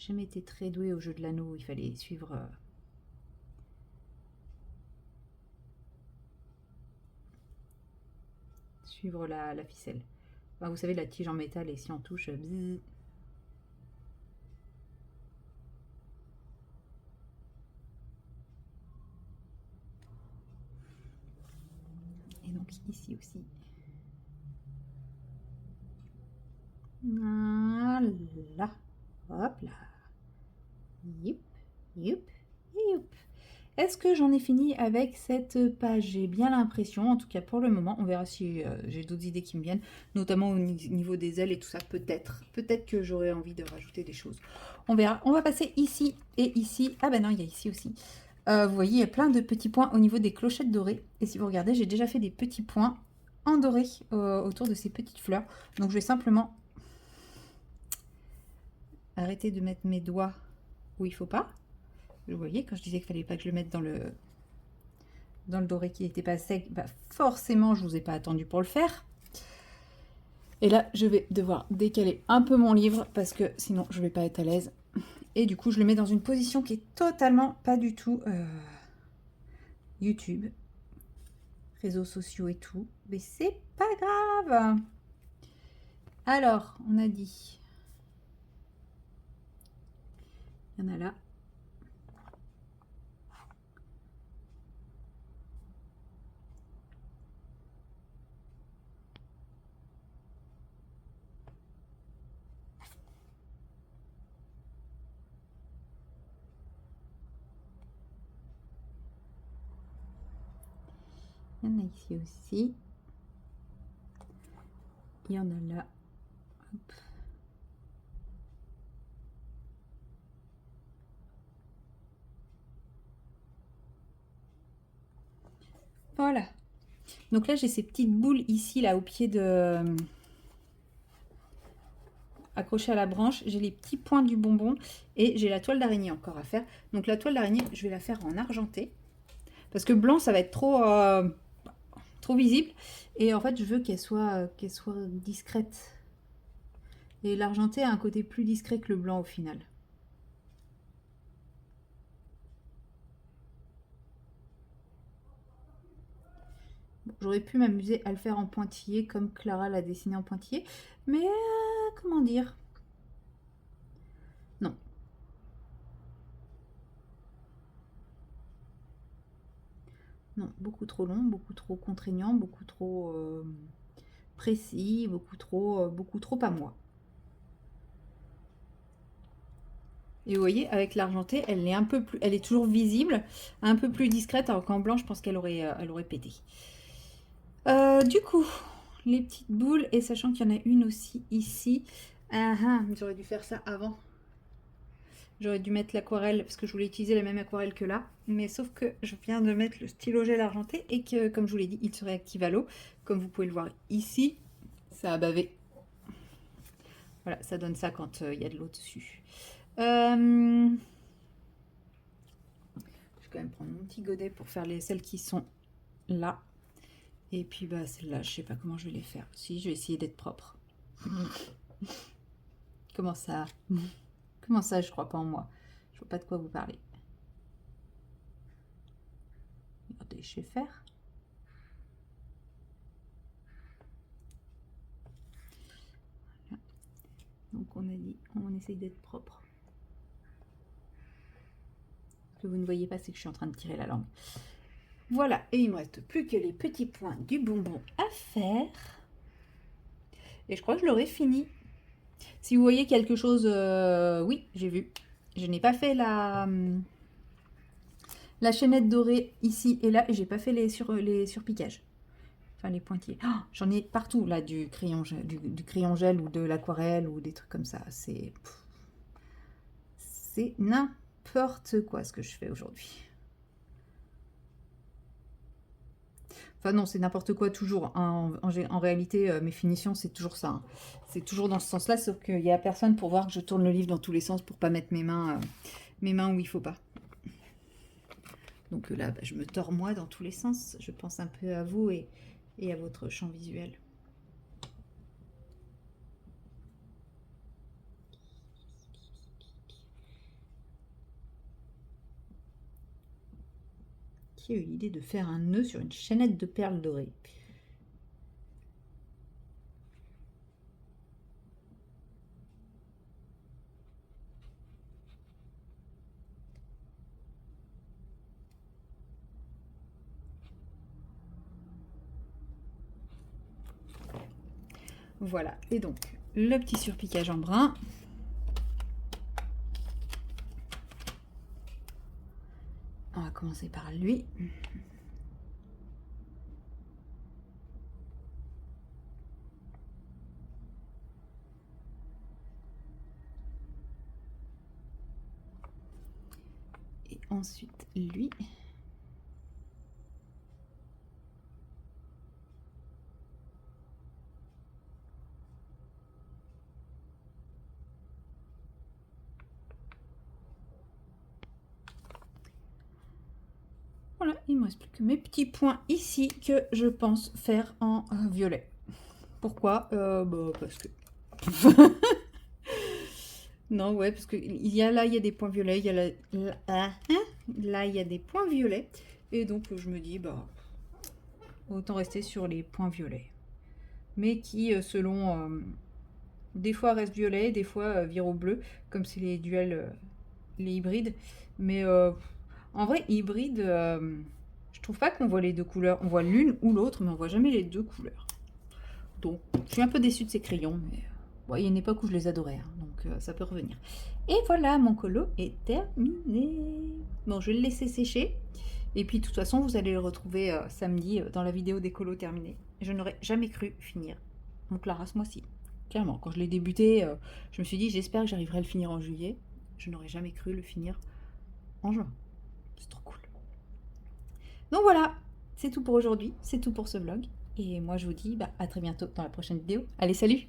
J'ai jamais été très douée au jeu de l'anneau, il fallait suivre... suivre la ficelle. Enfin, vous savez, la tige en métal, et si on touche... bzzz. Et donc ici aussi. Voilà. Hop là. Youp, youp, youp. Est-ce que j'en ai fini avec cette page? J'ai bien l'impression, en tout cas pour le moment. On verra si j'ai d'autres idées qui me viennent, notamment au niveau des ailes et tout ça. Peut-être. Peut-être que j'aurai envie de rajouter des choses. On verra. On va passer ici et ici. Ah ben non, il y a ici aussi. Vous voyez, il y a plein de petits points au niveau des clochettes dorées. Et si vous regardez, j'ai déjà fait des petits points en doré autour de ces petites fleurs. Donc je vais simplement arrêter de mettre mes doigts où il ne faut pas. Vous voyez, quand je disais qu'il fallait pas que je le mette dans le doré qui n'était pas sec, bah forcément, je ne vous ai pas attendu pour le faire. Et là, je vais devoir décaler un peu mon livre parce que sinon, je ne vais pas être à l'aise. Et du coup, je le mets dans une position qui est totalement pas du tout YouTube, réseaux sociaux et tout. Mais c'est pas grave. Alors, on a dit... Il y en a là. Il y en a ici aussi. Il y en a là. Hop. Voilà. Donc là, j'ai ces petites boules ici, là, au pied de... accrochées à la branche. J'ai les petits points du bonbon et j'ai la toile d'araignée encore à faire. Donc la toile d'araignée, je vais la faire en argenté. Parce que blanc, ça va être trop visible. Et en fait, je veux qu'elle soit discrète. Et l'argenté a un côté plus discret que le blanc au final. J'aurais pu m'amuser à le faire en pointillé comme Clara l'a dessiné en pointillé. Mais comment dire? Non. Non, beaucoup trop long, beaucoup trop contraignant, beaucoup trop précis, beaucoup trop à moi. Et vous voyez, avec l'argenté, elle est un peu plus, elle est toujours visible, un peu plus discrète, alors qu'en blanc, je pense qu'elle aurait pété. Du coup, les petites boules, et sachant qu'il y en a une aussi ici. J'aurais dû faire ça avant. J'aurais dû mettre l'aquarelle, parce que je voulais utiliser la même aquarelle que là. Mais sauf que je viens de mettre le stylo gel argenté, et que, comme je vous l'ai dit, il se réactive à l'eau. Comme vous pouvez le voir ici, ça a bavé. Voilà, ça donne ça quand il y a de l'eau dessus. Je vais quand même prendre mon petit godet pour faire celles qui sont là. Et puis bah celles-là, je sais pas comment je vais les faire. Si, je vais essayer d'être propre. Comment ça? Comment ça, je crois pas en moi? Je vois pas de quoi vous parlez. Regardez, je sais faire. Voilà. Donc on a dit, on essaye d'être propre. Ce que vous ne voyez pas, c'est que je suis en train de tirer la langue. Voilà, et il me reste plus que les petits points du bonbon à faire. Et je crois que je l'aurai fini. Si vous voyez quelque chose, oui, j'ai vu. Je n'ai pas fait la chaînette dorée ici et là, et j'ai pas fait les surpiquages. Enfin, les pointillés. Oh, j'en ai partout, là, du crayon gel ou de l'aquarelle ou des trucs comme ça. C'est n'importe quoi ce que je fais aujourd'hui. Enfin non, c'est n'importe quoi toujours. En réalité, mes finitions, c'est toujours ça. Hein. C'est toujours dans ce sens-là, sauf qu'il n'y a personne pour voir que je tourne le livre dans tous les sens pour pas mettre mes mains où il faut pas. Donc là, bah, je me tords moi dans tous les sens. Je pense un peu à vous et à votre champ visuel. qui a eu l'idée de faire un nœud sur une chaînette de perles dorées? Voilà, et donc le petit surpiquage en brun. On va commencer par lui. Et ensuite lui. Voilà, il ne me reste plus que mes petits points ici que je pense faire en violet. Pourquoi parce que... Non, ouais, parce que il y a des points violets, il y a là, il y a des points violets. Et donc, je me dis, autant rester sur les points violets. Mais qui, selon... des fois restent violets, des fois virent au bleu, comme c'est les duels, les hybrides. Mais en vrai, hybride, je trouve pas qu'on voit les deux couleurs. On voit l'une ou l'autre, mais on voit jamais les deux couleurs. Donc, je suis un peu déçue de ces crayons, mais il y a une époque où je les adorais, hein, donc ça peut revenir. Et voilà, mon colo est terminé. Bon, je vais le laisser sécher. Et puis, de toute façon, vous allez le retrouver samedi dans la vidéo des colos terminés. Je n'aurais jamais cru finir mon Clara ce mois-ci. Clairement, quand je l'ai débuté, je me suis dit, j'espère que j'arriverai à le finir en juillet. Je n'aurais jamais cru le finir en juin. C'est trop cool. Donc voilà, c'est tout pour aujourd'hui, c'est tout pour ce vlog. Et moi je vous dis à très bientôt dans la prochaine vidéo. Allez, salut!